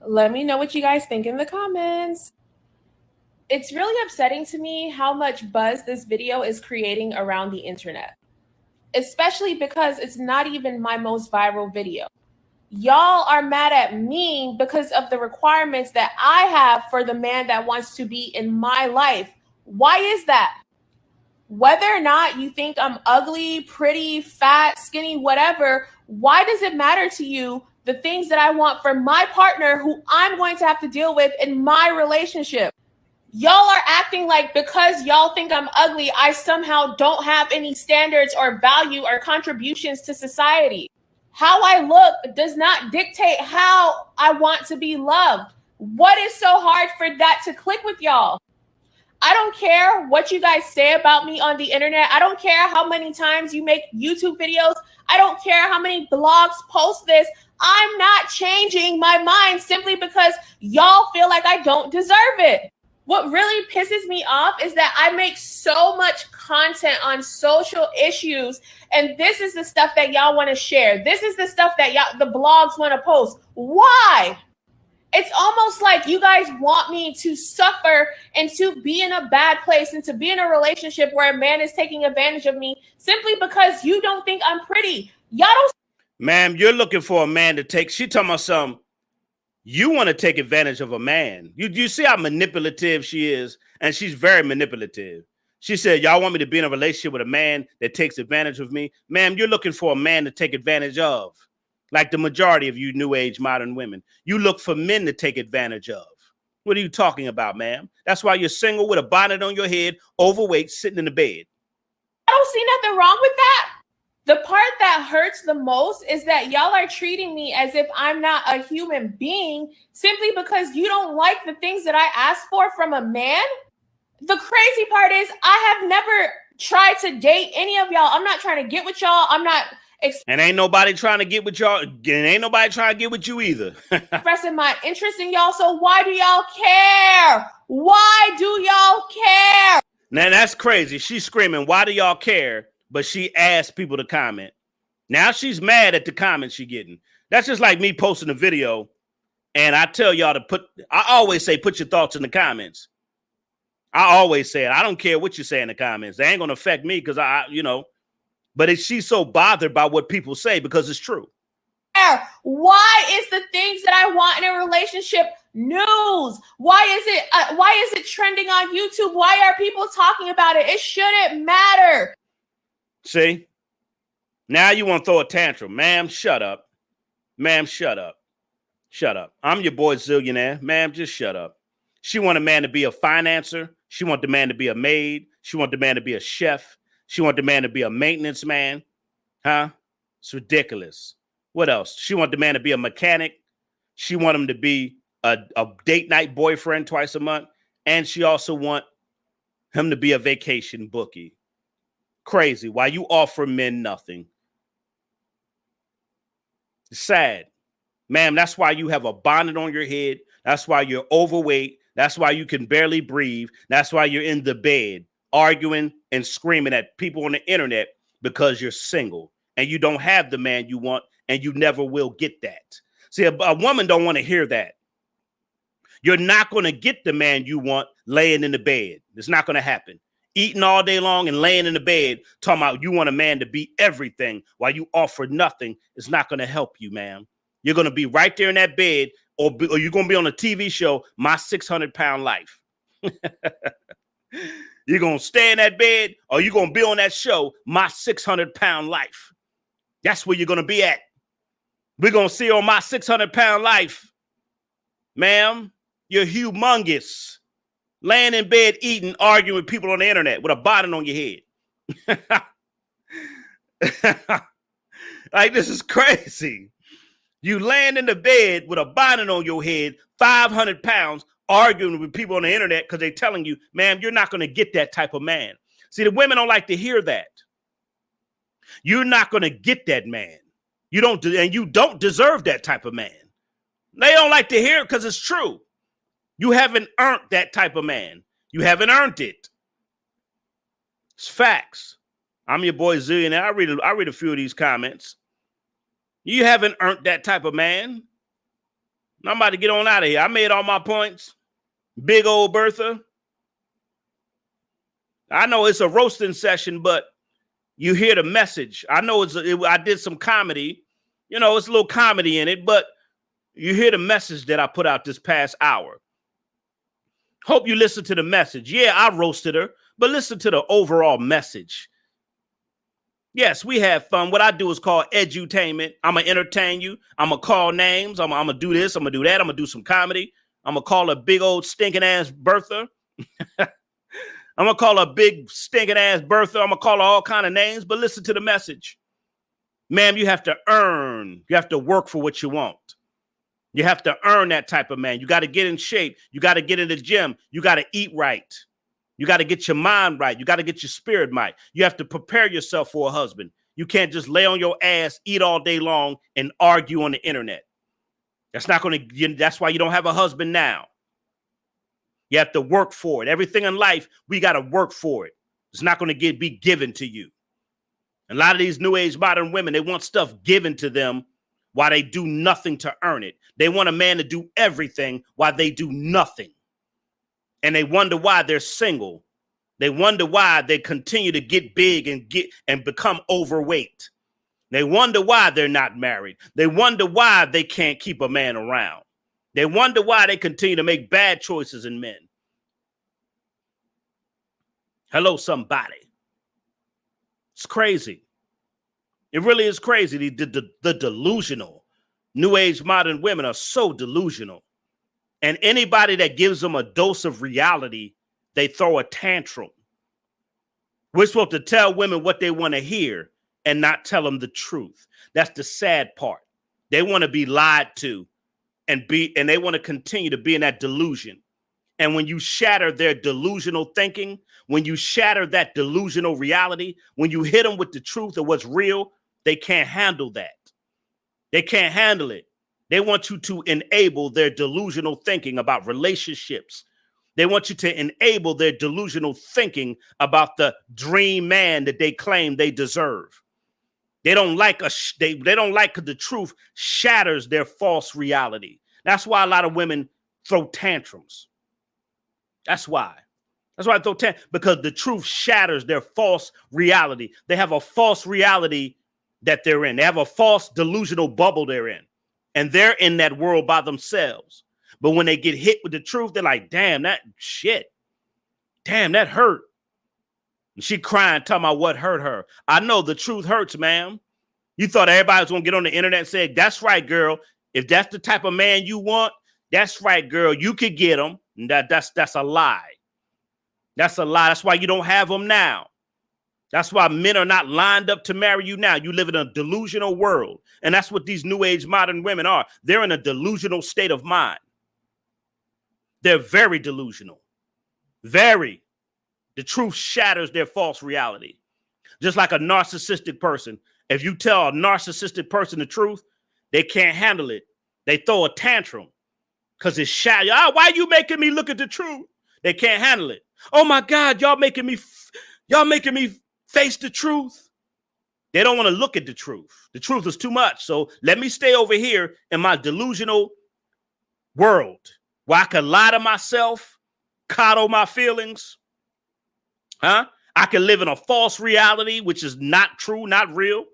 Let me know what you guys think in the comments. It's really upsetting to me how much buzz this video is creating around the internet, especially because it's not even my most viral video. Y'all are mad at me because of the requirements that I have for the man that wants to be in my life. Why is that? Whether or not you think I'm ugly, pretty, fat, skinny, whatever, why does it matter to you the things that I want for my partner who I'm going to have to deal with in my relationship? Y'all are acting like because y'all think I'm ugly, I somehow don't have any standards or value or contributions to society. How I look does not dictate how I want to be loved. What is so hard for that to click with y'all? I don't care what you guys say about me on the internet. I don't care how many times you make YouTube videos. I don't care how many blogs post this. I'm not changing my mind simply because y'all feel like I don't deserve it. What really pisses me off is that I make so much content on social issues, and this is the stuff that y'all want to share. This is the stuff that the blogs want to post. Why? It's almost like you guys want me to suffer and to be in a bad place and to be in a relationship where a man is taking advantage of me simply because you don't think I'm pretty. Y'all don't. Ma'am, you're looking for a man to take. She talking about something. You want to take advantage of a man. You see how manipulative she is? And she's very manipulative. She said, y'all want me to be in a relationship with a man that takes advantage of me? Ma'am, you're looking for a man to take advantage of. Like the majority of you new age modern women. You look for men to take advantage of. What are you talking about, ma'am? That's why you're single with a bonnet on your head, overweight, sitting in the bed. I don't see nothing wrong with that. The part that hurts the most is that y'all are treating me as if I'm not a human being simply because you don't like the things that I ask for from a man. The crazy part is I have never tried to date any of y'all. I'm not trying to get with y'all. I'm not and ain't nobody trying to get with y'all. And ain't nobody trying to get with you either. expressing my interest in y'all. So why do y'all care? Why do y'all care? Now that's crazy. She's screaming, why do y'all care? But she asked people to comment. Now she's mad at the comments she getting. That's just like me posting a video and I tell y'all to I always say, put your thoughts in the comments. I always say it. I don't care what you say in the comments. They ain't going to affect me because but she's so bothered by what people say because it's true. Why is the things that I want in a relationship news? Why is it trending on YouTube? Why are people talking about it? It shouldn't matter. See? Now you want to throw a tantrum. Ma'am, shut up. Ma'am, shut up. Shut up. I'm your boy Zillionaire. Ma'am, just shut up. She want a man to be a financer. She want the man to be a maid. She want the man to be a chef. She want the man to be a maintenance man. Huh? It's ridiculous. What else? She want the man to be a mechanic. She want him to be a date night boyfriend twice a month. And she also want him to be a vacation bookie. Crazy. Why you offer men nothing? It's sad. Ma'am, that's why you have a bonnet on your head. That's why you're overweight. That's why you can barely breathe. That's why you're in the bed arguing and screaming at people on the internet because you're single and you don't have the man you want and you never will get that. See, a woman don't want to hear that. You're not going to get the man you want laying in the bed. It's not going to happen. Eating all day long and laying in the bed talking about you want a man to be everything while you offer nothing is not going to help you, ma'am. You're going to be right there in that bed or you're going to be on a TV show, My 600-Pound Life. You're going to stay in that bed or you're going to be on that show, My 600-Pound Life. That's where you're going to be at. We're going to see on My 600-Pound Life. Ma'am, you're humongous. Laying in bed, eating, arguing with people on the internet with a bonnet on your head. Like, this is crazy. You laying in the bed with a bonnet on your head, 500 pounds, arguing with people on the internet because they're telling you, ma'am, you're not going to get that type of man. See, the women don't like to hear that. You're not going to get that man. You don't deserve that type of man. They don't like to hear it because it's true. You haven't earned that type of man. You haven't earned it. It's facts. I'm your boy Zillion, and I read a few of these comments. You haven't earned that type of man. I'm about to get on out of here. I made all my points. Big old Bertha. I know it's a roasting session, but you hear the message. I know I did some comedy. You know, it's a little comedy in it, but you hear the message that I put out this past hour. Hope you listen to the message. Yeah, I roasted her, but listen to the overall message. Yes, we have fun. What I do is called edutainment. I'm going to entertain you. I'm going to call names. I'm going to do this. I'm going to do that. I'm going to do some comedy. I'm going to call a big old stinking ass Bertha. I'm going to call a big stinking ass Bertha. I'm going to call her all kind of names, but listen to the message. Ma'am, you have to earn. You have to work for what you want. You have to earn that type of man. You got to get in shape. You got to get in the gym. You got to eat right. You got to get your mind right. You got to get your spirit right. You have to prepare yourself for a husband. You can't just lay on your ass, eat all day long, and argue on the internet. That's why you don't have a husband now. You have to work for it. Everything in life, we got to work for it. It's not going to be given to you. A lot of these new age modern women, they want stuff given to them while they do nothing to earn it. They want a man to do everything while they do nothing. And they wonder why they're single. They wonder why they continue to get big and become overweight. They wonder why they're not married. They wonder why they can't keep a man around. They wonder why they continue to make bad choices in men. Hello, somebody. It's crazy. It really is crazy. The delusional new age modern women are so delusional. And anybody that gives them a dose of reality, they throw a tantrum. We're supposed to tell women what they want to hear and not tell them the truth. That's the sad part. They want to be lied to and they want to continue to be in that delusion. And when you shatter their delusional thinking, when you shatter that delusional reality, when you hit them with the truth of what's real, they can't handle that. They can't handle it. They want you to enable their delusional thinking about relationships. They want you to enable their delusional thinking about the dream man that they claim they deserve. They don't like they don't like the truth shatters their false reality. That's why a lot of women throw tantrums. That's why. That's why I throw tantrums, because the truth shatters their false reality. They have a false reality that they're in. They have a false delusional bubble they're in. And they're in that world by themselves. But when they get hit with the truth, they're like, damn, that shit. Damn, that hurt. And she crying, talking about what hurt her. I know the truth hurts, ma'am. You thought everybody was going to get on the internet and say, that's right, girl. If that's the type of man you want, that's right, girl. You could get him. And that's a lie. That's a lie. That's why you don't have them now. That's why men are not lined up to marry you now. You live in a delusional world. And that's what these new age modern women are. They're in a delusional state of mind. They're very delusional. Very. The truth shatters their false reality. Just like a narcissistic person. If you tell a narcissistic person the truth, they can't handle it. They throw a tantrum because it's shattered. Oh, why are you making me look at the truth? They can't handle it. Oh my God, y'all making me face the truth. They don't want to look at the truth. The truth is too much. So let me stay over here in my delusional world where I can lie to myself, coddle my feelings. I can live in a false reality, which is not true, not real.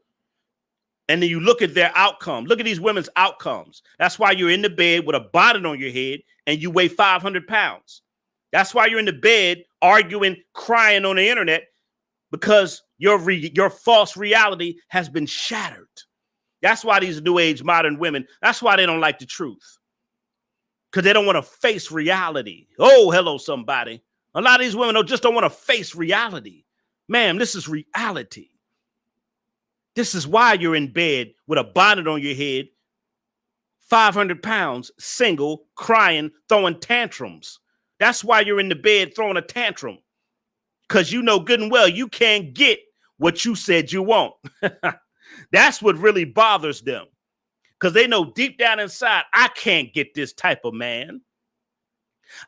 And then you look at their outcome. Look at these women's outcomes. That's why you're in the bed with a bonnet on your head and you weigh 500 pounds. That's why you're in the bed arguing, crying on the internet, because your false reality has been shattered. That's why these new age modern women, that's why they don't like the truth. Because they don't want to face reality. Oh, hello, somebody. A lot of these women just don't want to face reality. Ma'am, this is reality. This is why you're in bed with a bonnet on your head, 500 pounds, single, crying, throwing tantrums. That's why you're in the bed throwing a tantrum. Because you know good and well you can't get what you said you want. That's what really bothers them. Because they know deep down inside, I can't get this type of man.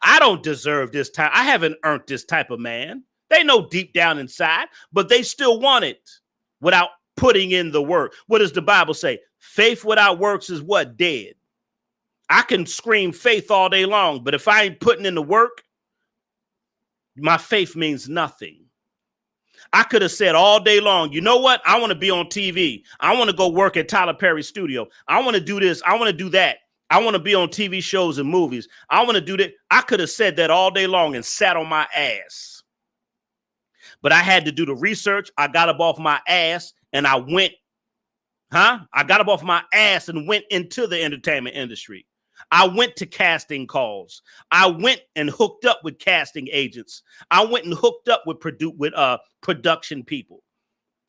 I don't deserve this type. I haven't earned this type of man. They know deep down inside, but they still want it without putting in the work. What does the Bible say? Faith without works is what? Dead. I can scream faith all day long, but if I ain't putting in the work, my faith means nothing. I could have said all day long, you know what? I want to be on TV. I want to go work at Tyler Perry's studio. I want to do this. I want to do that. I want to be on TV shows and movies. I want to do that. I could have said that all day long and sat on my ass. But I had to do the research. I got up off my ass and I went, I got up off my ass and went into the entertainment industry. I went to casting calls. I went and hooked up with casting agents. I went and hooked up with production people.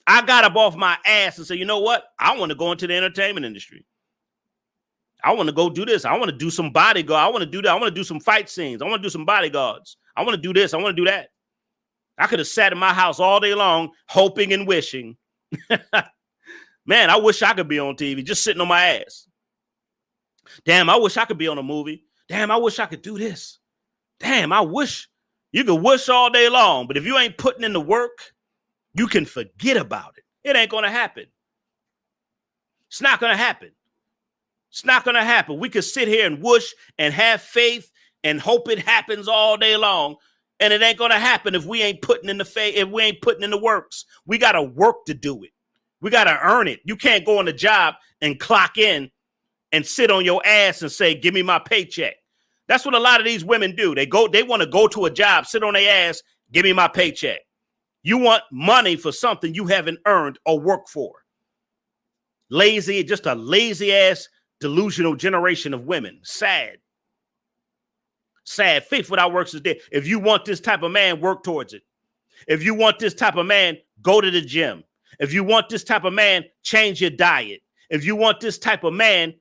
I got up off my ass and said, you know what? I want to go into the entertainment industry. I want to go do this. I want to do some bodyguard. I want to do that. I want to do some fight scenes. I want to do some bodyguards. I want to do this. I want to do that. I could have sat in my house all day long, hoping and wishing. Man, I wish I could be on TV, just sitting on my ass. Damn, I wish I could be on a movie. Damn, I wish I could do this. Damn, I wish. You could wish all day long, but if you ain't putting in the work, you can forget about it. It ain't going to happen. It's not going to happen. It's not going to happen. We could sit here and wish and have faith and hope it happens all day long, and it ain't going to happen if we ain't putting in the faith, if we ain't putting in the works. We got to work to do it. We got to earn it. You can't go on the job and clock in and sit on your ass and say, give me my paycheck. That's what a lot of these women do. They want to go to a job, sit on their ass, give me my paycheck. You want money for something you haven't earned or worked for. Lazy, just a lazy ass, delusional generation of women. Sad. Sad. Faith without works is dead. If you want this type of man, work towards it. If you want this type of man, go to the gym. If you want this type of man, change your diet. If you want this type of man,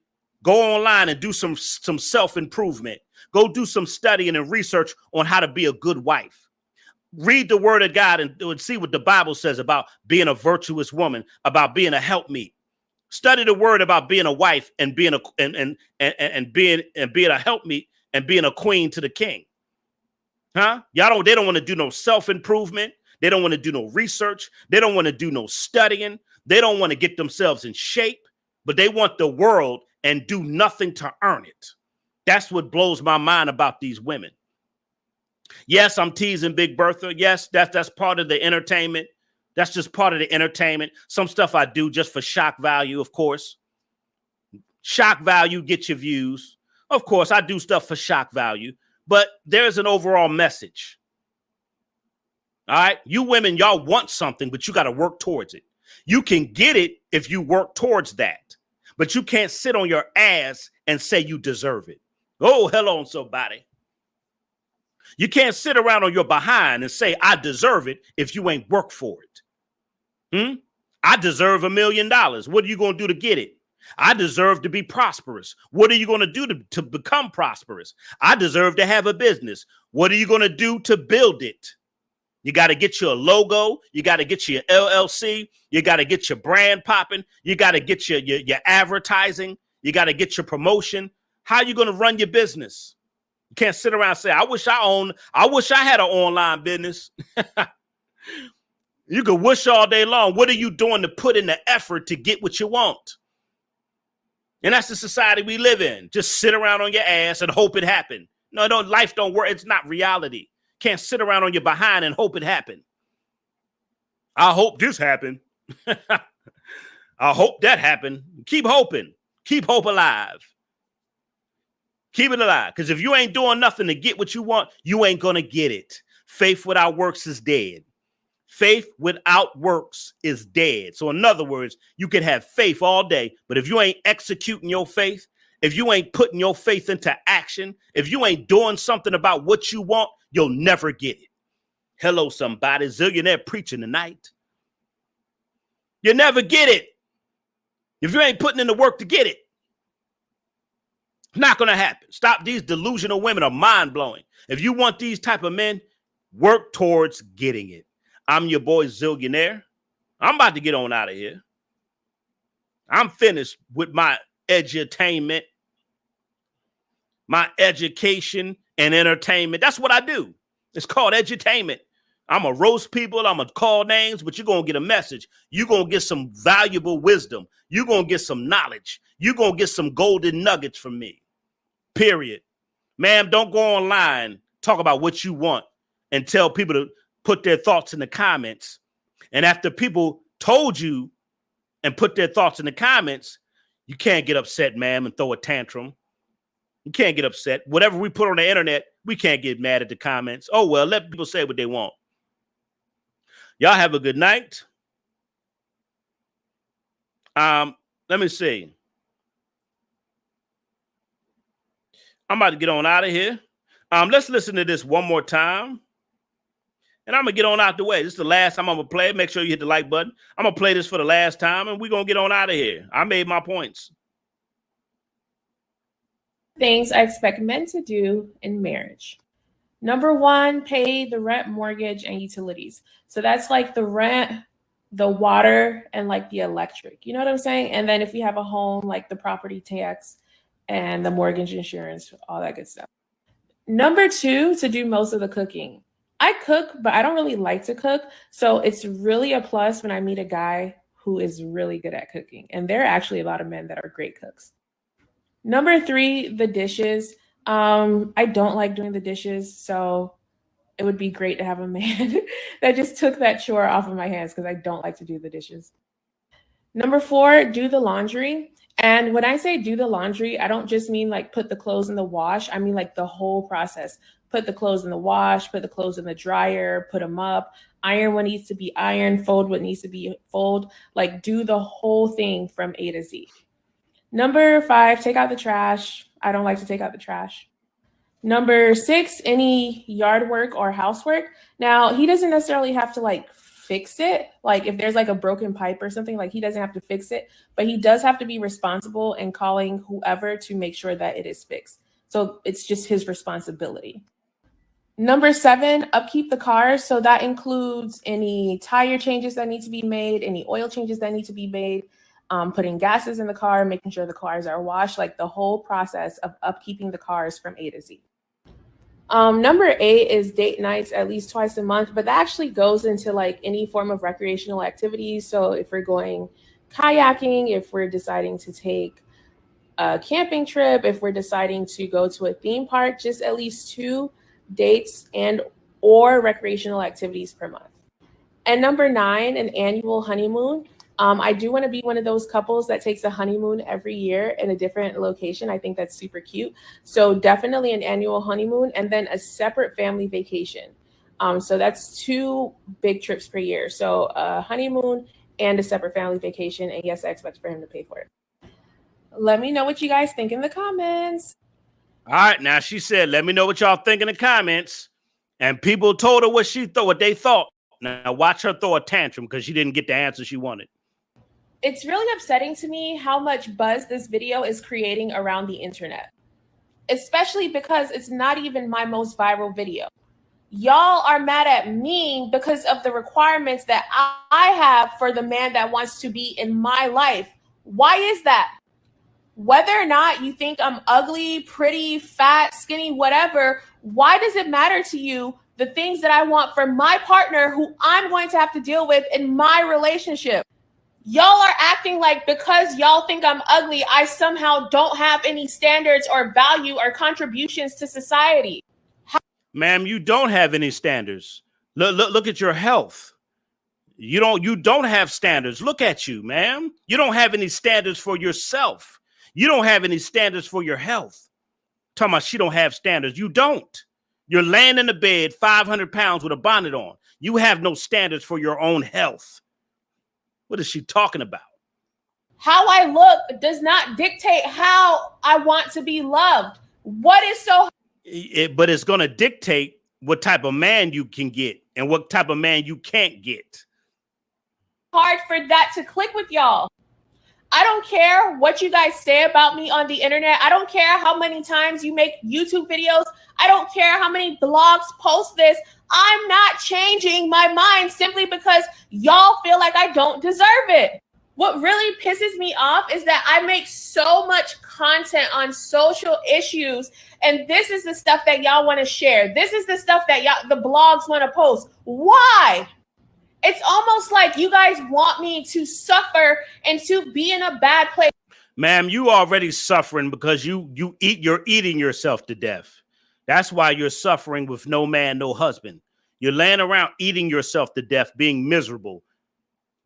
go online and do some self-improvement. Go do some studying and research on how to be a good wife. Read the word of God and see what the Bible says about being a virtuous woman, about being a helpmeet. Study the word about being a wife and being being a helpmeet and being a queen to the king. Huh? They don't want to do no self-improvement. They don't want to do no research. They don't want to do no studying. They don't want to get themselves in shape, but they want the world and do nothing to earn it. That's what blows my mind about these women. Yes, I'm teasing Big Bertha. Yes, that's part of the entertainment. That's just part of the entertainment. Some stuff I do just for shock value, of course. Shock value, get your views. Of course, I do stuff for shock value, but there's an overall message. All right, you women, y'all want something, but you got to work towards it. You can get it if you work towards that, but you can't sit on your ass and say you deserve it. Oh, hello, somebody. You can't sit around on your behind and say, I deserve it if you ain't worked for it. I deserve $1 million. What are you going to do to get it? I deserve to be prosperous. What are you going to do to become prosperous? I deserve to have a business. What are you going to do to build it? You got to get your logo. You got to get your LLC. You got to get your brand popping. You got to get your advertising. You got to get your promotion. How are you going to run your business? You can't sit around and say, I wish I had an online business. You could wish all day long. What are you doing to put in the effort to get what you want? And that's the society we live in. Just sit around on your ass and hope it happen. No, life don't work. It's not reality. Can't sit around on your behind and hope it happen. I hope this happened. I hope that happened. Keep hoping. Keep hope alive. Keep it alive. Because if you ain't doing nothing to get what you want, you ain't going to get it. Faith without works is dead. Faith without works is dead. So in other words, you can have faith all day, but if you ain't executing your faith, if you ain't putting your faith into action, if you ain't doing something about what you want, you'll never get it. Hello, somebody. Zillionaire preaching tonight. You never get it. If you ain't putting in the work to get it, it's not going to happen. Stop. These delusional women are mind-blowing. If you want these type of men, work towards getting it. I'm your boy Zillionaire. I'm about to get on out of here. I'm finished with my edutainment, my education and entertainment. That's what I do. It's called edutainment. I'm going to roast people. I'm going to call names, but you're going to get a message. You're going to get some valuable wisdom. You're going to get some knowledge. You're going to get some golden nuggets from me. Period. Ma'am, don't go online, talk about what you want and tell people to put their thoughts in the comments. And after people told you and put their thoughts in the comments, you can't get upset, ma'am, and throw a tantrum. You can't get upset. Whatever we put on the internet, we can't get mad at the comments. Oh, well, let people say what they want. Y'all have a good night. Let me see. I'm about to get on out of here. Let's listen to this one more time. And I'm going to get on out the way. This is the last time I'm going to play it. Make sure you hit the like button. I'm going to play this for the last time, and we're going to get on out of here. I made my points. Things I expect men to do in marriage. Number one, pay the rent, mortgage, and utilities. So that's like the rent, the water, and like the electric. You know what I'm saying? And then if you have a home, like the property tax and the mortgage insurance, all that good stuff. Number two, to do most of the cooking. I cook, but I don't really like to cook. So it's really a plus when I meet a guy who is really good at cooking. And there are actually a lot of men that are great cooks. Number three, the dishes. I don't like doing the dishes. So it would be great to have a man that just took that chore off of my hands because I don't like to do the dishes. Number four, do the laundry. And when I say do the laundry, I don't just mean like put the clothes in the wash. I mean like the whole process. Put the clothes in the wash, put the clothes in the dryer, put them up, iron what needs to be ironed, fold what needs to be fold, like do the whole thing from A to Z. Number 5, take out the trash. I don't like to take out the trash. Number 6, any yard work or housework. Now, he doesn't necessarily have to like fix it. Like if there's like a broken pipe or something, like he doesn't have to fix it, but he does have to be responsible and calling whoever to make sure that it is fixed. So it's just his responsibility. Number 7, upkeep the car. So that includes any tire changes that need to be made, any oil changes that need to be made, putting gases in the car, making sure the cars are washed, like the whole process of upkeeping the cars from A to Z. Number 8 is date nights at least twice a month, but that actually goes into like any form of recreational activities. So if we're going kayaking, if we're deciding to take a camping trip, if we're deciding to go to a theme park, just at least 2 dates and or recreational activities per month. And number 9, an annual honeymoon. I do want to be one of those couples that takes a honeymoon every year in a different location. I think that's super cute. So definitely an annual honeymoon and then a separate family vacation. So that's 2 big trips per year. So a honeymoon and a separate family vacation. And yes, I expect for him to pay for it. Let me know what you guys think in the comments. All right, now she said, let me know what y'all think in the comments. And people told her what they thought. Now watch her throw a tantrum because she didn't get the answer she wanted. It's really upsetting to me how much buzz this video is creating around the internet, especially because it's not even my most viral video. Y'all are mad at me because of the requirements that I have for the man that wants to be in my life. Why is that? Whether or not you think I'm ugly, pretty, fat, skinny, whatever, why does it matter to you the things that I want for my partner who I'm going to have to deal with in my relationship? Y'all are acting like because y'all think I'm ugly, I somehow don't have any standards or value or contributions to society. Ma'am, you don't have any standards. Look at your health. You don't have standards. Look at you, ma'am. You don't have any standards for yourself. You don't have any standards for your health. Talking about she don't have standards. You don't. You're laying in the bed, 500 pounds with a bonnet on. You have no standards for your own health. What is she talking about? How I look does not dictate how I want to be loved. What is so But it's going to dictate what type of man you can get and what type of man you can't get. hard for that to click with y'all? I don't care what you guys say about me on the internet. I don't care how many times you make YouTube videos. I don't care how many blogs post this. I'm not changing my mind simply because y'all feel like I don't deserve it. What really pisses me off is that I make so much content on social issues, and this is the stuff that y'all want to share. This is the stuff that the blogs want to post. Why? It's almost like you guys want me to suffer and to be in a bad place. Ma'am, you already suffering because you're eating yourself to death. That's why you're suffering with no man, no husband. You're laying around eating yourself to death, being miserable,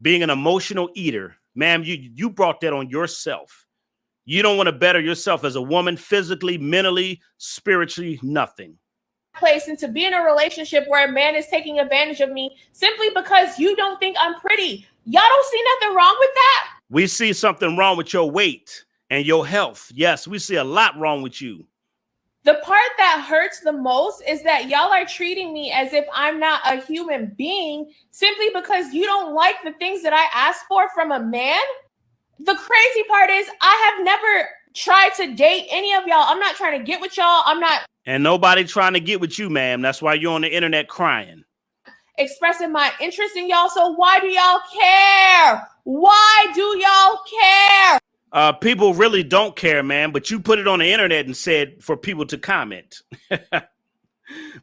being an emotional eater. Ma'am, you brought that on yourself. You don't want to better yourself as a woman, physically, mentally, spiritually, nothing. Place and to be in a relationship where a man is taking advantage of me simply because you don't think I'm pretty. Y'all don't see nothing wrong with that? We see something wrong with your weight and your health. Yes, we see a lot wrong with you. The part that hurts the most is that y'all are treating me as if I'm not a human being simply because you don't like the things that I ask for from a man. The crazy part is I have never tried to date any of y'all. I'm not trying to get with y'all. I'm not. And nobody trying to get with you, ma'am. That's why you're on the internet crying. Expressing my interest in y'all. So why do y'all care? Why do y'all care? People really don't care, man, but you put it on the internet and said for people to comment.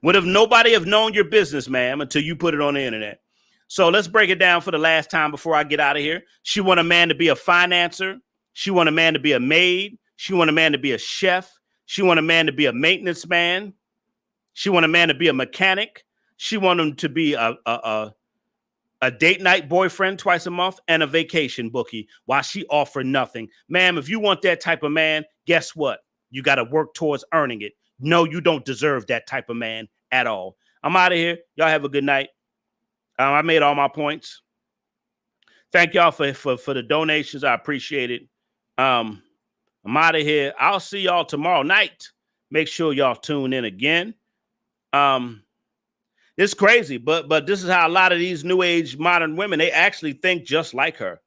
Would have nobody have known your business, ma'am, until you put it on the internet. So let's break it down for the last time before I get out of here. She want a man to be a financer. She want a man to be a maid. She want a man to be a chef. She want a man to be a maintenance man. She want a man to be a mechanic. She want him to be a date night boyfriend twice a month and a vacation bookie while she offer nothing. Ma'am, if you want that type of man, guess what? You got to work towards earning it. No, you don't deserve that type of man at all. I'm out of here. Y'all have a good night. I made all my points. Thank y'all for the donations. I appreciate it. I'm out of here. I'll see y'all tomorrow night. Make sure y'all tune in again. It's crazy, but this is how a lot of these new age modern women, they actually think just like her.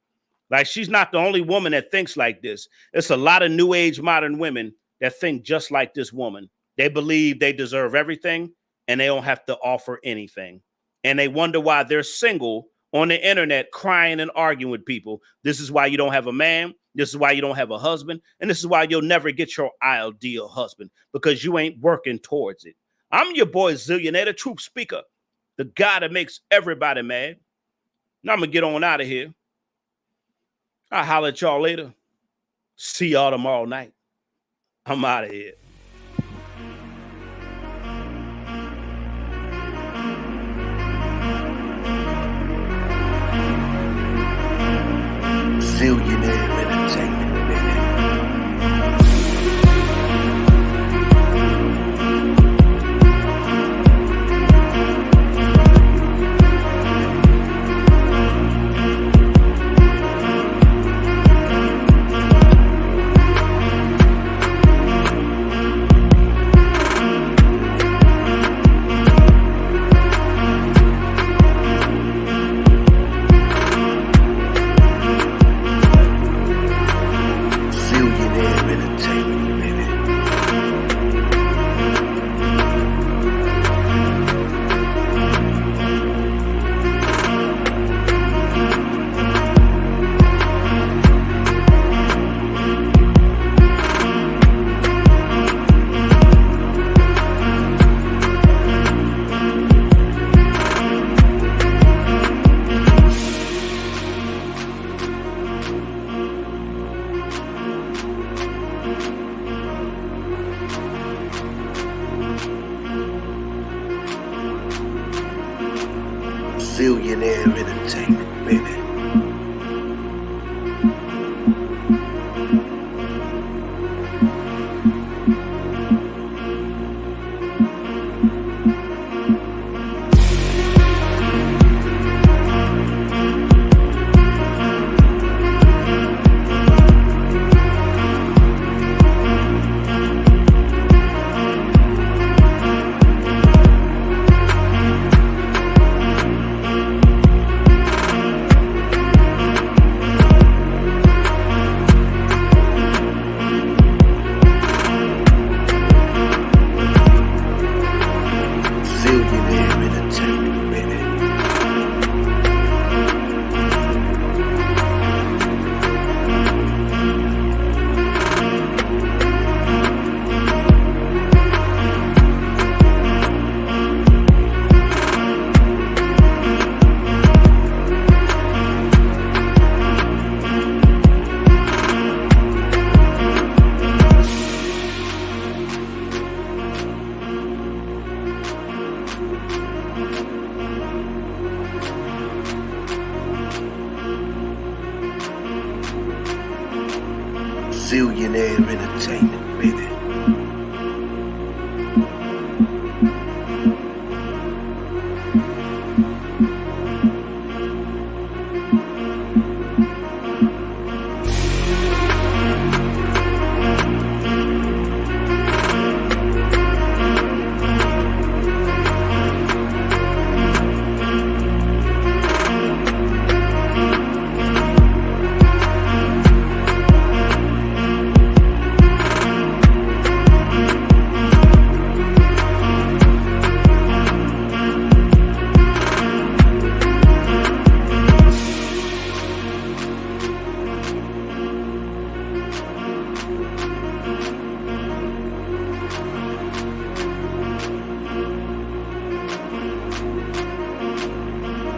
Like, she's not the only woman that thinks like this. It's a lot of new age modern women that think just like this woman. They believe they deserve everything and they don't have to offer anything. And they wonder why they're single on the internet crying and arguing with people. This is why you don't have a man. This is why you don't have a husband. And this is why you'll never get your ideal husband, because you ain't working towards it. I'm your boy Zillionaire, the truth speaker, the guy that makes everybody mad. Now I'm going to get on out of here. I'll holler at y'all later. See y'all tomorrow night. I'm out of here. Zillionaire Entertainment, baby. Zillionaire Entertainment, baby. Zillionaire Entertainment, baby.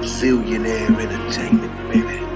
Zillionaire Entertainment, baby.